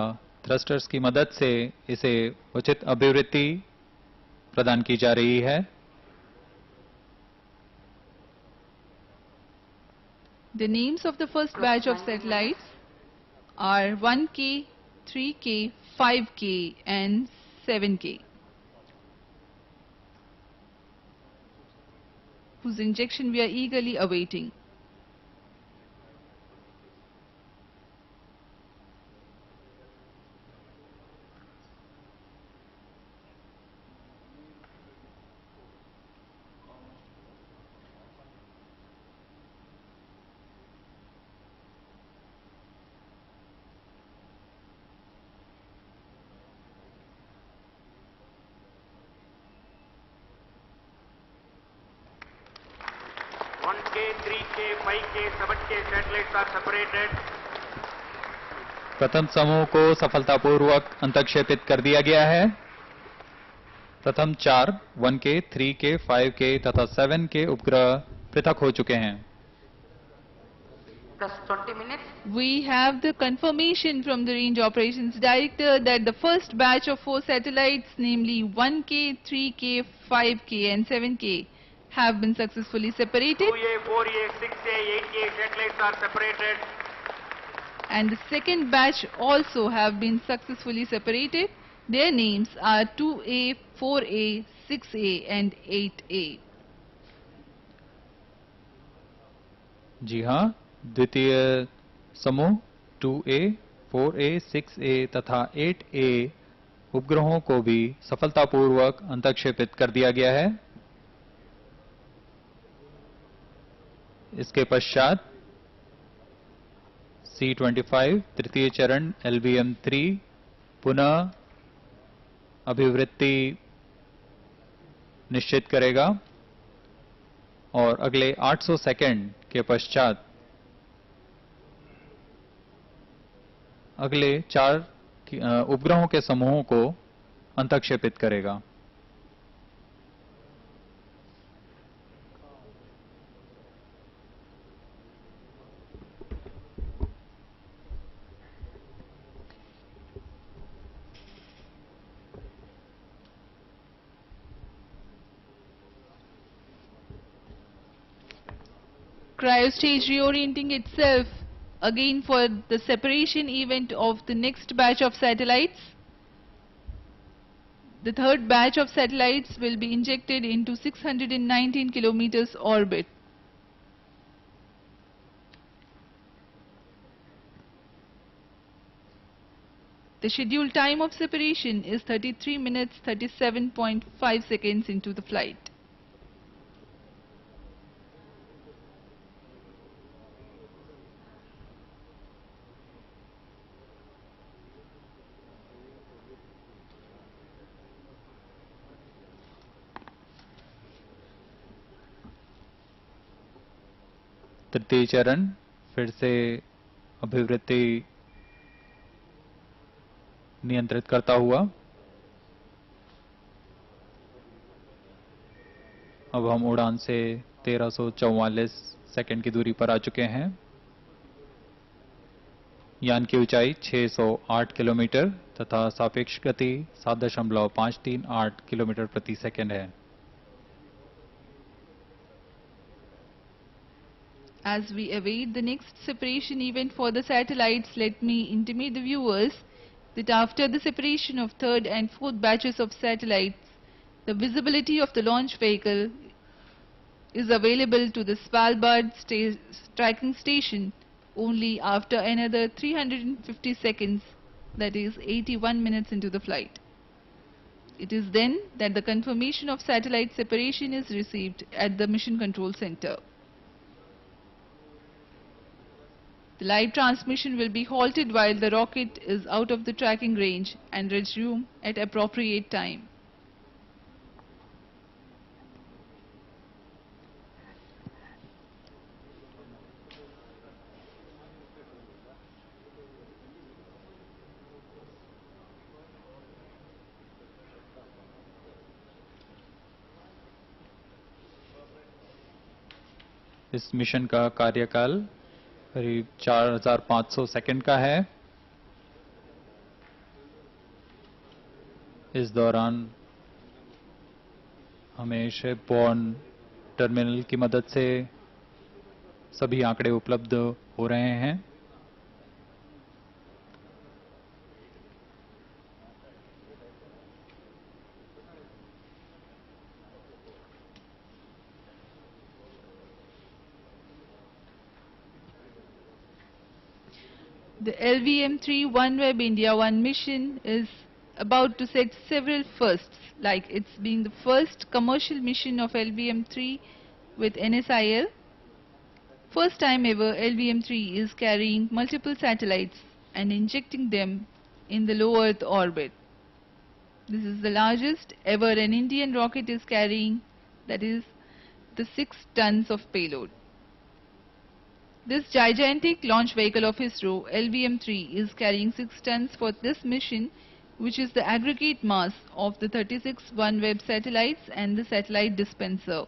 थ्रस्टर्स की मदद से इसे उचित अभिवृद्धि प्रदान की जा रही है। The names of the first batch of satellites are 1K, 3K, 5K and 7K, whose injection we are eagerly awaiting. प्रथम समूह को सफलतापूर्वक अंतःक्षेपित कर दिया गया है। प्रथम 4 1K, 3K, 5K तथा 7K उपग्रह पृथक हो चुके हैं। plus 20 minutes. We have the confirmation from the Range Operations Director that the first batch of 4 satellites, namely 1K, 3K, 5K and 7K, have been successfully separated. 2A, 4A, 6A, 8A satellites are separated. And the second batch also have been successfully separated. Their names are 2A, 4A, 6A and 8A. जी हाँ, द्वितीय समूह 2A, 4A, 6A तथा 8A उपग्रहों को भी सफलतापूर्वक अंतक्षेपित कर दिया गया है। इसके पश्चात C-25 तृतीय चरण LVM-3 पुनः अभिवृत्ति निश्चित करेगा और अगले 800 सेकंड के पश्चात अगले 4 उपग्रहों के समूहों को अंतक्षेपित करेगा। Cryostage reorienting itself again for the separation event of the next batch of satellites. The third batch of satellites will be injected into 619 kilometers orbit. The scheduled time of separation is 33 minutes 37.5 seconds into the flight. तृतीय चरण फिर से अभिवृत्ति नियंत्रित करता हुआ अब हम उड़ान से 1344 सेकंड की दूरी पर आ चुके हैं। यान की ऊंचाई 608 किलोमीटर तथा सापेक्ष गति 7.538 किलोमीटर प्रति सेकंड है। As we await the next separation event for the satellites, let me intimate the viewers that after the separation of third and fourth batches of satellites, the visibility of the launch vehicle is available to the Svalbard tracking station only after another 350 seconds, that is 81 minutes into the flight. It is then that the confirmation of satellite separation is received at the Mission Control Center. The live transmission will be halted while the rocket is out of the tracking range and resume at appropriate time. इस mission का कार्यकाल करीब 4500 second का है। इस दौरान हमें शेपबॉर्न terminal की मदद से सभी आंकड़े उपलब्ध हो रहे हैं। The LVM3 OneWeb India-1 mission is about to set several firsts, like it's being the first commercial mission of LVM3 with NSIL. First time ever, LVM3 is carrying multiple satellites and injecting them in the low Earth orbit. This is the largest ever an Indian rocket is carrying, that is the 6 tons of payload. This gigantic launch vehicle of ISRO, LVM3, is carrying 6 tons for this mission, which is the aggregate mass of the 36 OneWeb satellites and the satellite dispenser.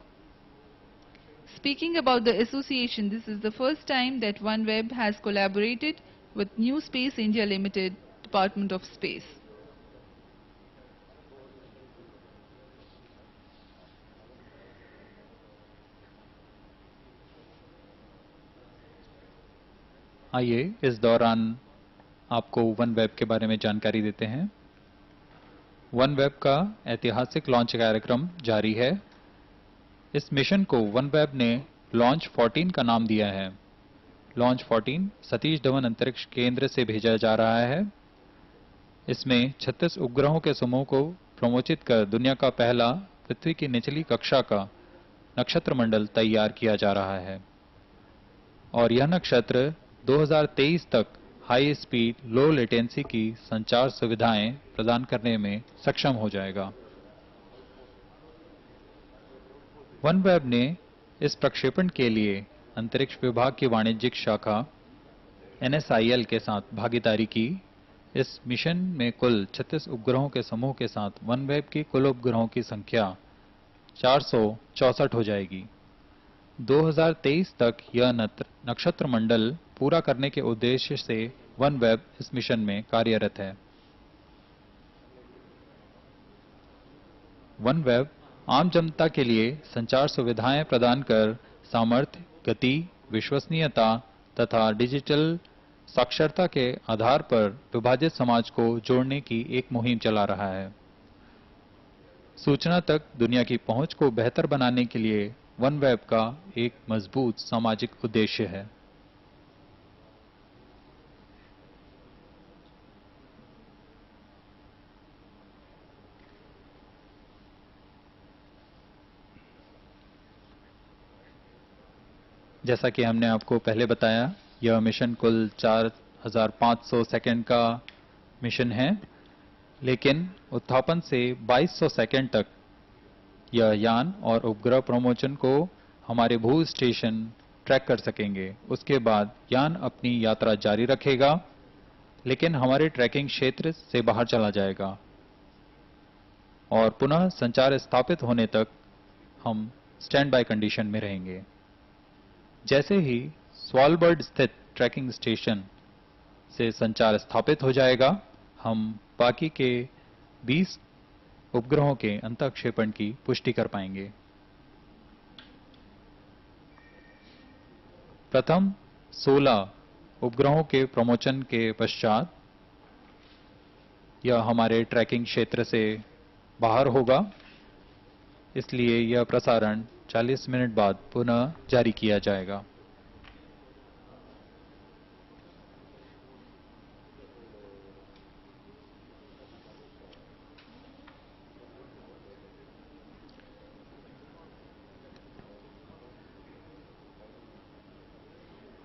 Speaking about the association, this is the first time that OneWeb has collaborated with New Space India Limited, Department of Space. आइए इस दौरान आपको OneWeb के बारे में जानकारी देते हैं। OneWeb का ऐतिहासिक लॉन्च कार्यक्रम जारी है। इस मिशन को OneWeb ने लॉन्च 14 का नाम दिया है। लॉन्च 14 सतीश धवन अंतरिक्ष केंद्र से भेजा जा रहा है। इसमें 36 उपग्रहों के समूह को प्रमोचित कर दुनिया का पहला पृथ्वी की निचली कक्षा का नक्षत्र मंडल तैयार किया जा रहा है और यह नक्षत्र 2023 तक हाई स्पीड लो लेटेंसी की संचार सुविधाएं प्रदान करने में सक्षम हो जाएगा। OneWeb ने इस प्रक्षेपण के लिए अंतरिक्ष विभाग की वाणिज्यिक शाखा NSIL के साथ भागीदारी की। इस मिशन में कुल 36 उपग्रहों के समूह के साथ OneWeb की कुल उपग्रहों की संख्या 464 हो जाएगी। 2023 तक यह नक्षत्र मंडल पूरा करने के उद्देश्य से OneWeb इस मिशन में कार्यरत है। OneWeb आम जनता के लिए संचार सुविधाएं प्रदान कर सामर्थ्य, गति, विश्वसनीयता तथा डिजिटल साक्षरता के आधार पर विभाजित समाज को जोड़ने की एक मुहिम चला रहा है। सूचना तक दुनिया की पहुंच को बेहतर बनाने के लिए OneWeb का एक मजबूत सामाजिक उद्देश्य है। जैसा कि हमने आपको पहले बताया, यह मिशन कुल 4500 सेकंड का मिशन है, लेकिन उत्थापन से 2200 सेकंड तक यह यान और उपग्रह प्रमोशन को हमारे भू स्टेशन ट्रैक कर सकेंगे। उसके बाद यान अपनी यात्रा जारी रखेगा, लेकिन हमारे ट्रैकिंग क्षेत्र से बाहर चला जाएगा और पुनः संचार स्थापित होने तक हम स्टैंड बाय कंडीशन में रहेंगे। जैसे ही स्वालबर्ड स्थित ट्रैकिंग स्टेशन से संचार स्थापित हो जाएगा, हम बाकी के 20 उपग्रहों के अंतःक्षेपण की पुष्टि कर पाएंगे। प्रथम 16 उपग्रहों के प्रमोशन के पश्चात यह हमारे ट्रैकिंग क्षेत्र से बाहर होगा, इसलिए यह प्रसारण 40 मिनट बाद पुनः जारी किया जाएगा।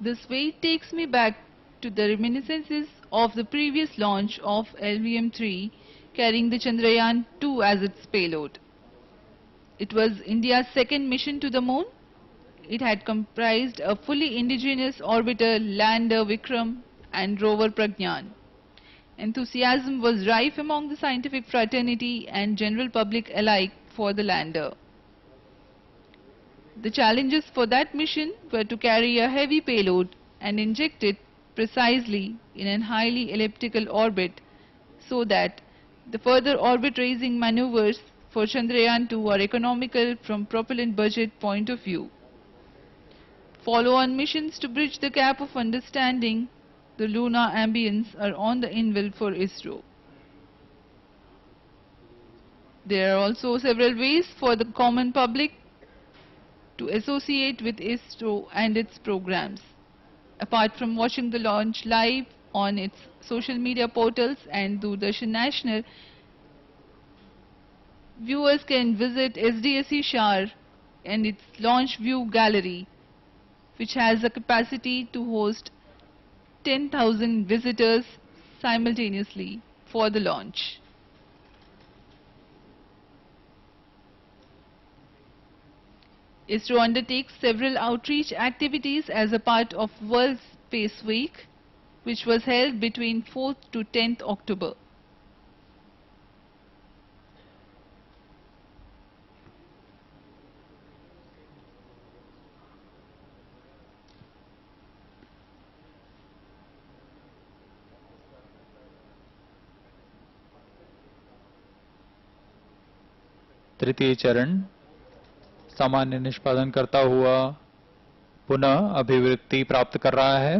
This wait takes me back to the reminiscences of the previous launch of LVM3 carrying the Chandrayaan-2 as its payload. It was India's second mission to the moon. It had comprised a fully indigenous orbiter, lander Vikram and rover Pragyan. Enthusiasm was rife among the scientific fraternity and general public alike for the lander. The challenges for that mission were to carry a heavy payload and inject it precisely in a highly elliptical orbit so that the further orbit raising maneuvers for Chandrayaan-2 are economical from propellant budget point of view. Follow-on missions to bridge the gap of understanding the lunar ambience are on the anvil for ISRO. There are also several ways for the common public to associate with ISRO and its programs. Apart from watching the launch live on its social media portals and Doordarshan National, viewers can visit SDSC SHAR and its launch view gallery, which has a capacity to host 10,000 visitors simultaneously for the launch. ISRO undertakes several outreach activities as a part of World Space Week, which was held between 4th to 10th October. तृतीय चरण सामान्य निष्पादन करता हुआ पुनः अभिवृत्ति प्राप्त कर रहा है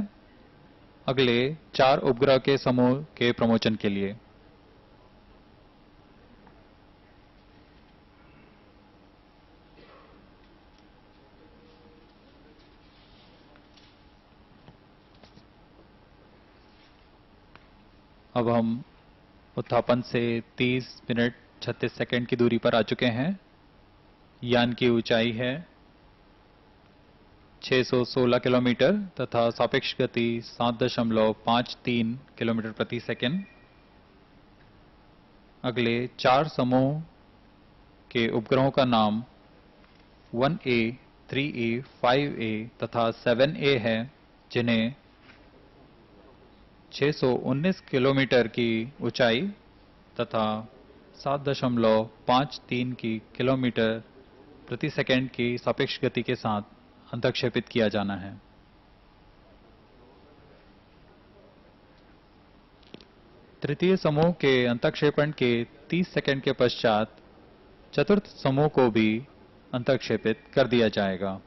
अगले 4 उपग्रह के समूह के प्रमोशन के लिए। अब हम उत्थापन से 30 मिनट 36 सेकंड की दूरी पर आ चुके हैं। यान की ऊंचाई है 616 किलोमीटर तथा सापेक्ष गति 7.53 किलोमीटर प्रति सेकंड। अगले 4 समूह के उपग्रहों का नाम 1A, 3A, 5A तथा 7A है, जिन्हें 619 किलोमीटर की ऊंचाई तथा 7.53 की किलोमीटर प्रति सेकंड की सापेक्ष गति के साथ अंतक्षेपित किया जाना है। तृतीय समूह के अंतक्षेपण के 30 सेकंड के पश्चात चतुर्थ समूह को भी अंतक्षेपित कर दिया जाएगा।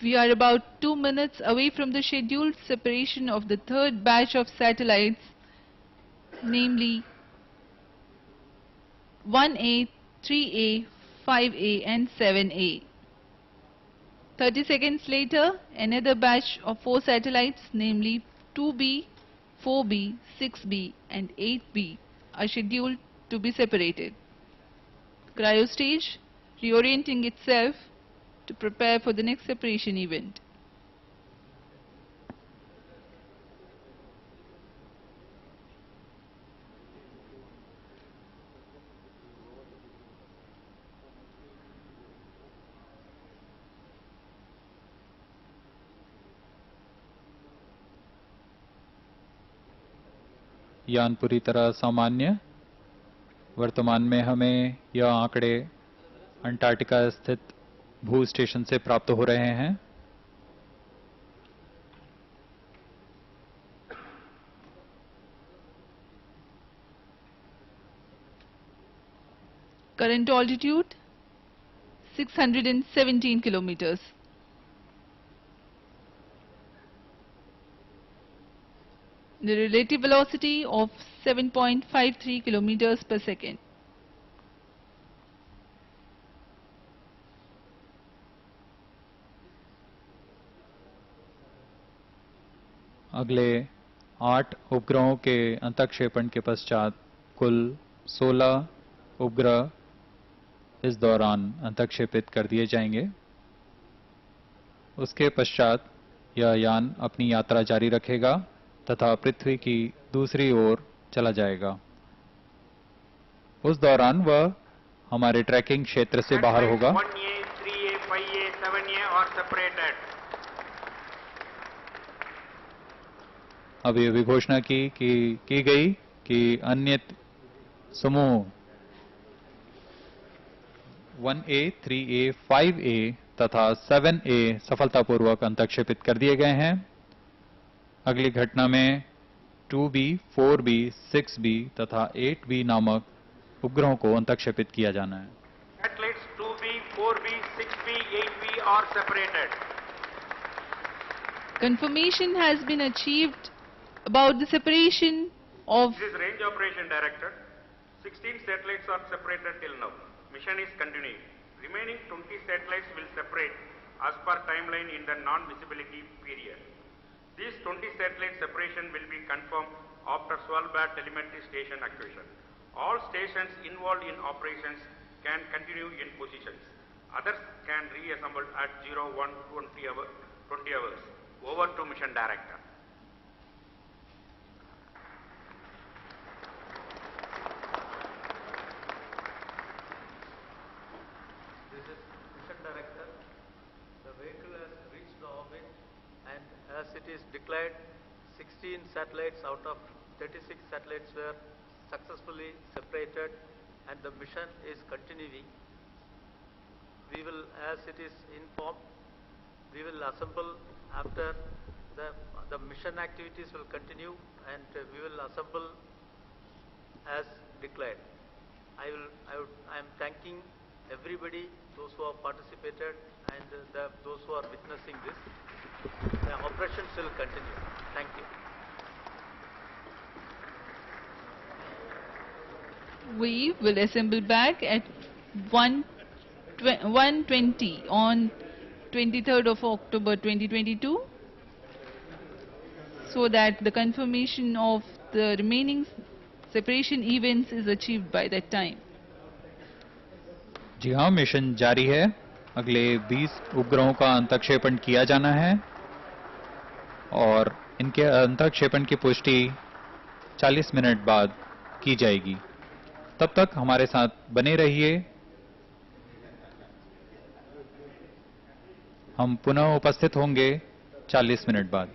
We are about 2 minutes away from the scheduled separation of the third batch of satellites, namely 1A, 3A, 5A and 7A. 30 seconds later, another batch of 4 satellites, namely 2B, 4B, 6B and 8B are scheduled to be separated. Cryostage reorienting itself to prepare for the next separation event. यान पूरी तरह सामान्य। वर्तमान में हमें यह आंकड़े Antarctica स्थित भू स्टेशन से प्राप्त हो रहे हैं। Current altitude 617 kilometers. The relative velocity of 7.53 kilometers per second. अगले 8 उपग्रहों के अंतक्षेपण के पश्चात कुल 16 उपग्रह इस दौरान अंतक्षेपित कर दिए जाएंगे। उसके पश्चात यह यान अपनी यात्रा जारी रखेगा तथा पृथ्वी की दूसरी ओर चला जाएगा। उस दौरान वह हमारे ट्रैकिंग क्षेत्र से बाहर होगा। 1A, 3A, 5A, 7A are separated. अब ये भी घोषणा की गई कि अन्य समूह 1A, 3A, 5A तथा 7A सफलतापूर्वक अंतक्षेपित कर दिए गए हैं। अगली घटना में 2B, 4B, 6B तथा 8B नामक उपग्रहों को अंतक्षेपित किया जाना है। Satellites 2B, 4B, 6B, 8B are separated. Confirmation has been achieved about the separation of This is Range Operation Director. 16 satellites are separated till now. Mission is continuing. Remaining 20 satellites will separate as per timeline in the non-visibility period. This 20 satellite separation will be confirmed after Svalbard telemetry station acquisition. All stations involved in operations can continue in positions. Others can reassemble at 01:20 hours. Over to Mission Director. This is Mission Director. The vehicle has reached the orbit, and as it is declared, 16 satellites out of 36 satellites were successfully separated, and the mission is continuing. We will, as it is informed, we will assemble after the mission activities will continue, and we will assemble as declared. I am thanking everybody, those who have participated and those who are witnessing this. The operations will continue. Thank you. We will assemble back at 1:20 on 23rd of October 2022, so that the confirmation of the remaining separation events is achieved by that time. जी हाँ, mission जारी है। अगले 20 उपग्रहों का अंतःक्षेपण किया जाना है और इनके अंतःक्षेपण की पुष्टि 40 मिनट बाद की जाएगी। तब तक हमारे साथ बने रहिए। हम पुनः उपस्थित होंगे 40 मिनट बाद।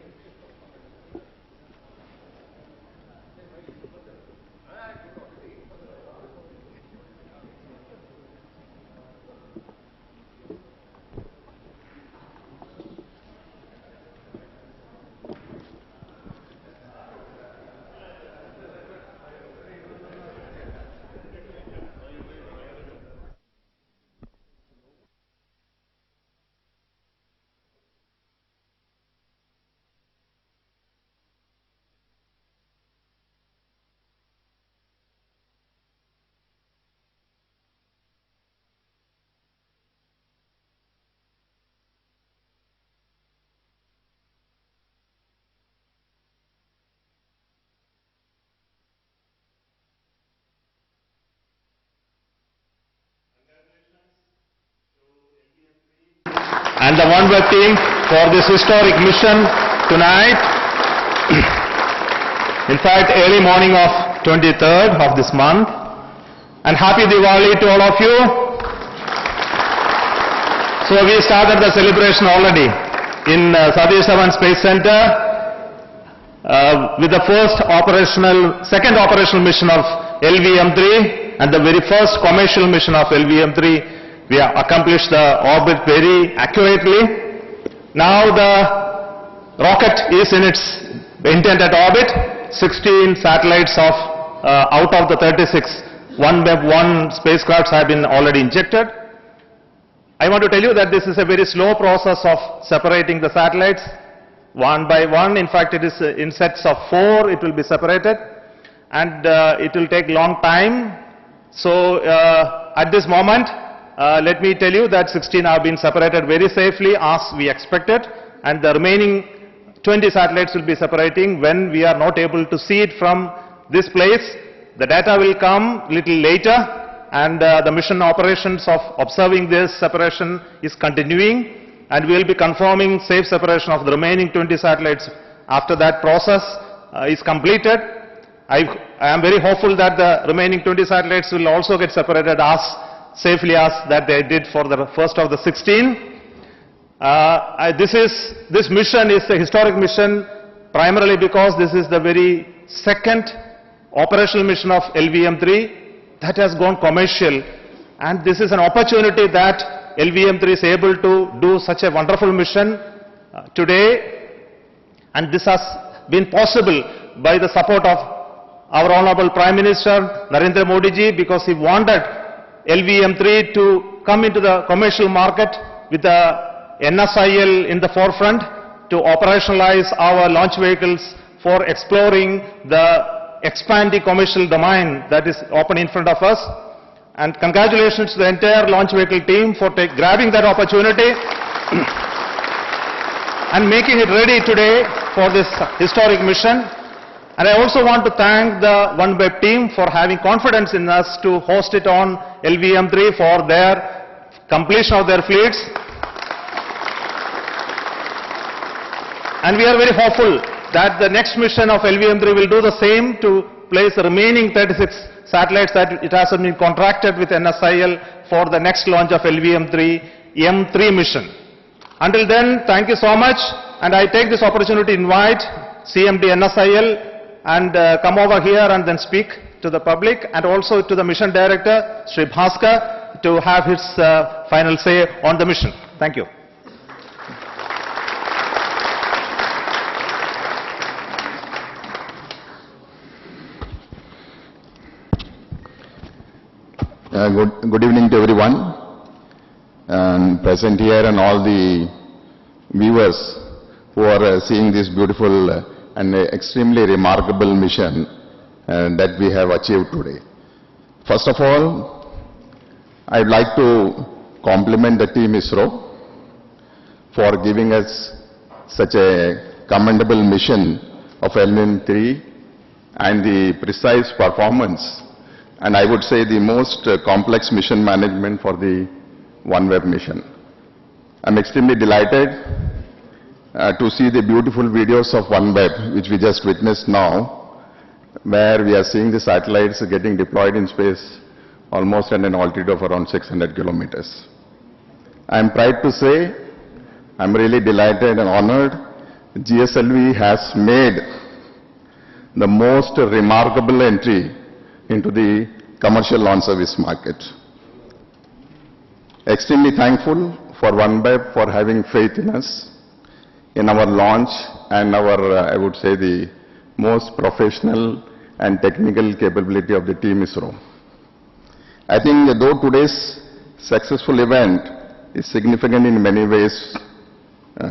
And the OneWeb team for this historic mission tonight. In fact, early morning of 23rd of this month. And happy Diwali to all of you. So we started the celebration already in Satish Dhawan Space Center with the second operational mission of LVM3 and the very first commercial mission of LVM3. We have accomplished the orbit very accurately. Now the rocket is in its intended orbit. 16 satellites out of the 36 OneWeb spacecrafts have been already injected. I want to tell you that this is a very slow process of separating the satellites one by one. In fact, it is in sets of 4 it will be separated, and it will take long time. So at this moment, let me tell you that 16 have been separated very safely as we expected, and the remaining 20 satellites will be separating when we are not able to see it from this place. The data will come little later, and the mission operations of observing this separation is continuing, and we will be confirming safe separation of the remaining 20 satellites after that process is completed. I am very hopeful that the remaining 20 satellites will also get separated as safely as that they did for the first of the 16. This mission is a historic mission primarily because this is the very second operational mission of LVM3 that has gone commercial, and this is an opportunity that LVM3 is able to do such a wonderful mission today, and this has been possible by the support of our Honorable Prime Minister Narendra Modi ji, because he wanted LVM3 to come into the commercial market with the NSIL in the forefront to operationalize our launch vehicles for exploring the expanding commercial domain that is open in front of us. And congratulations to the entire launch vehicle team for grabbing that opportunity and making it ready today for this historic mission. And I also want to thank the OneWeb team for having confidence in us to host it on LVM3 for their completion of their fleets. And we are very hopeful that the next mission of LVM3 will do the same to place the remaining 36 satellites that it has been contracted with NSIL for the next launch of LVM3-M2 mission. Until then, thank you so much, and I take this opportunity to invite CMD NSIL and come over here and then speak to the public, and also to the mission director, Sri Bhaskar, to have his final say on the mission. Thank you. Good evening to everyone and present here and all the viewers who are seeing this beautiful and extremely remarkable mission that we have achieved today. First of all, I would like to compliment the team ISRO for giving us such a commendable mission of LVM3 and the precise performance, and I would say the most complex mission management for the OneWeb mission. I'm extremely delighted to see the beautiful videos of OneWeb, which we just witnessed now, where we are seeing the satellites getting deployed in space almost at an altitude of around 600 kilometers. I'm proud to say, I'm really delighted and honored, GSLV has made the most remarkable entry into the commercial launch service market. Extremely thankful for OneWeb for having faith in us, in our launch and our, I would say, the most professional and technical capability of the team ISRO. I think though today's successful event is significant in many ways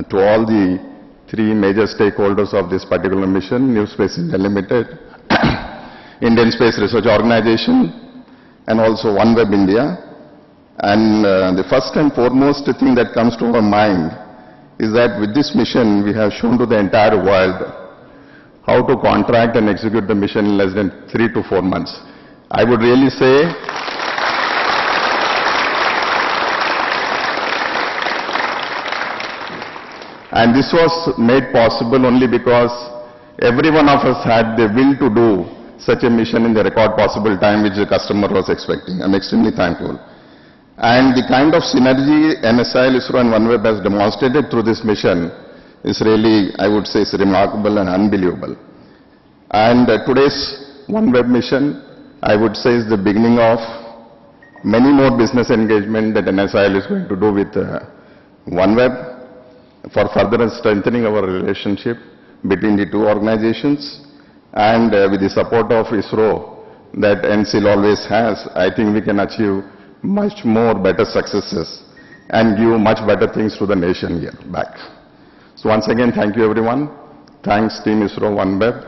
to all the three major stakeholders of this particular mission, New Space India Limited, Indian Space Research Organization, and also OneWeb India. And the first and foremost thing that comes to our mind is that with this mission, we have shown to the entire world how to contract and execute the mission in less than 3 to 4 months. I would really say, and this was made possible only because every one of us had the will to do such a mission in the record possible time which the customer was expecting. I'm extremely thankful. And the kind of synergy NSIL, ISRO and OneWeb has demonstrated through this mission is really, I would say, is remarkable and unbelievable. And today's OneWeb mission, I would say, is the beginning of many more business engagement that NSIL is going to do with OneWeb for further strengthening our relationship between the two organizations. And with the support of ISRO that NCL always has, I think we can achieve much more better successes and give much better things to the nation here back. So once again, thank you everyone. Thanks Team ISRO OneWeb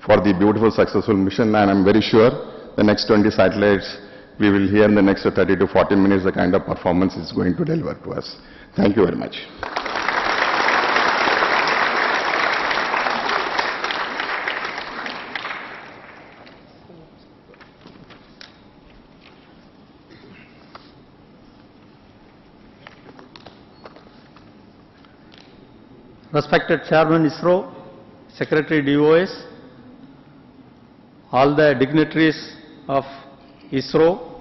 for the beautiful successful mission, and I'm very sure the next 20 satellites we will hear in the next 30 to 40 minutes the kind of performance it's going to deliver to us. Thank you very much. Respected Chairman ISRO, Secretary DOS, all the dignitaries of ISRO,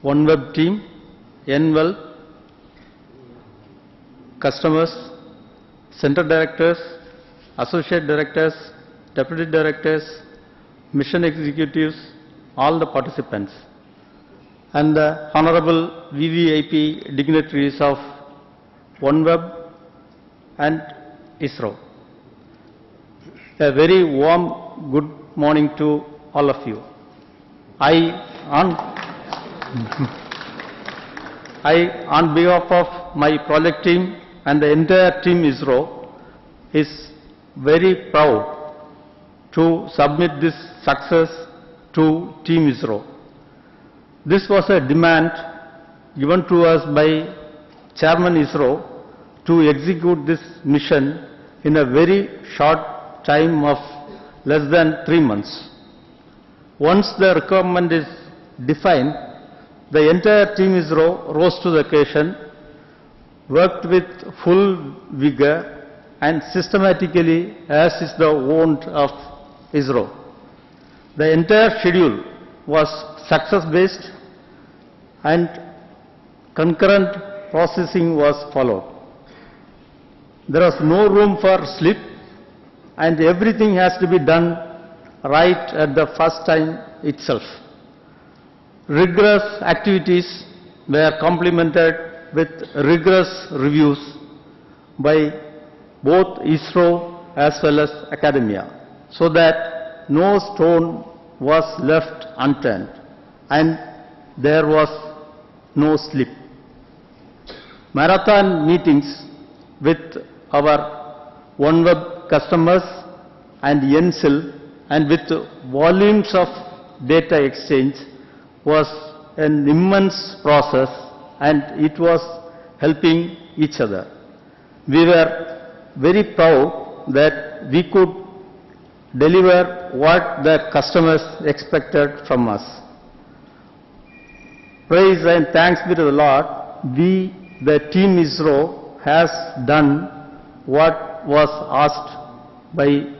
OneWeb team, NWEL, customers, center directors, associate directors, deputy directors, mission executives, all the participants, and the honorable VVIP dignitaries of OneWeb and ISRO. A very warm good morning to all of you. On behalf of my project team and the entire team ISRO, is very proud to submit this success to Team ISRO. This was a demand given to us by Chairman ISRO to execute this mission in a very short time of less than 3 months. Once the requirement is defined, the entire team ISRO rose to the occasion, worked with full vigor and systematically as is the wont of ISRO. The entire schedule was success-based and concurrent processing was followed. There was no room for slip, and everything has to be done right at the first time itself. Rigorous activities were complemented with rigorous reviews by both ISRO as well as academia, so that no stone was left unturned. and there was no slip. Marathon meetings with our OneWeb customers and NSIL and with volumes of data exchange was an immense process, and it was helping each other. We were very proud that we could deliver what the customers expected from us. Praise and thanks be to the Lord, we, the team ISRO, has done what was asked by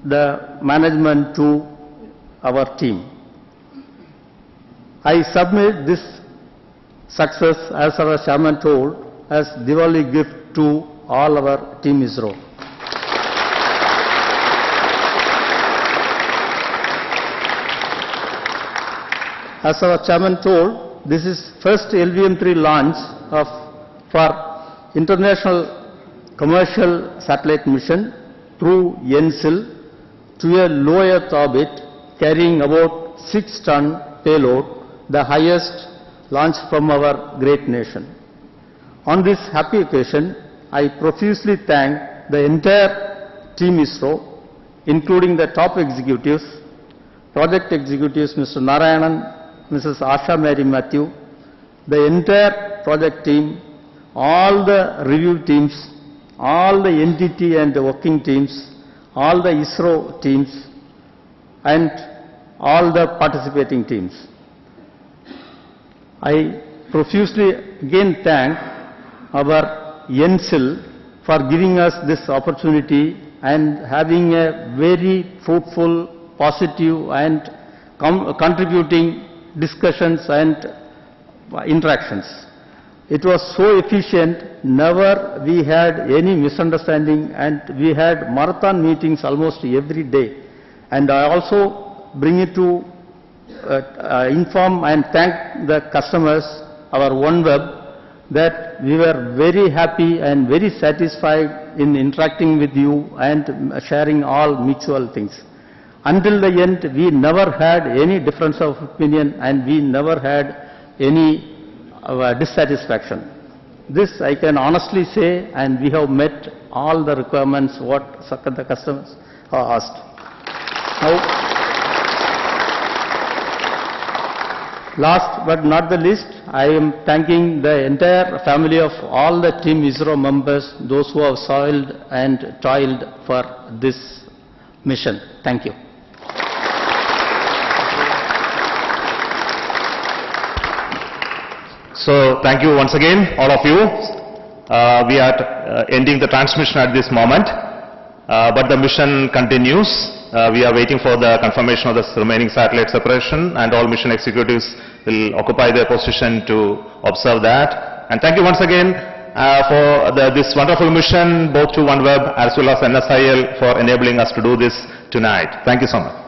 the management to our team. I submit this success, as our chairman told, as Diwali gift to all our team ISRO. As our chairman told, this is first LVM3 launch for international commercial satellite mission through NSIL to a low Earth orbit carrying about 6-ton payload, the highest launch from our great nation. On this happy occasion, I profusely thank the entire team ISRO, including the top executives, project executives Mr. Narayanan, Mrs. Asha Mary Matthew, the entire project team, all the review teams, all the entity and the working teams, all the ISRO teams, and all the participating teams. I profusely again thank our NSIL for giving us this opportunity and having a very fruitful, positive and contributing discussions and interactions. It was so efficient, never we had any misunderstanding, and we had marathon meetings almost every day. And I also bring it to inform and thank the customers, our OneWeb, that we were very happy and very satisfied in interacting with you and sharing all mutual things. Until the end, we never had any difference of opinion and we never had any dissatisfaction. This I can honestly say, and we have met all the requirements what the customers are asked. Now, last but not the least, I am thanking the entire family of all the team ISRO members, those who have toiled and toiled for this mission. Thank you. So thank you once again, all of you. We are ending the transmission at this moment, but the mission continues. We are waiting for the confirmation of the remaining satellite separation, and all mission executives will occupy their position to observe that. And thank you once again for this wonderful mission, both to OneWeb as well as NSIL, for enabling us to do this tonight. Thank you so much.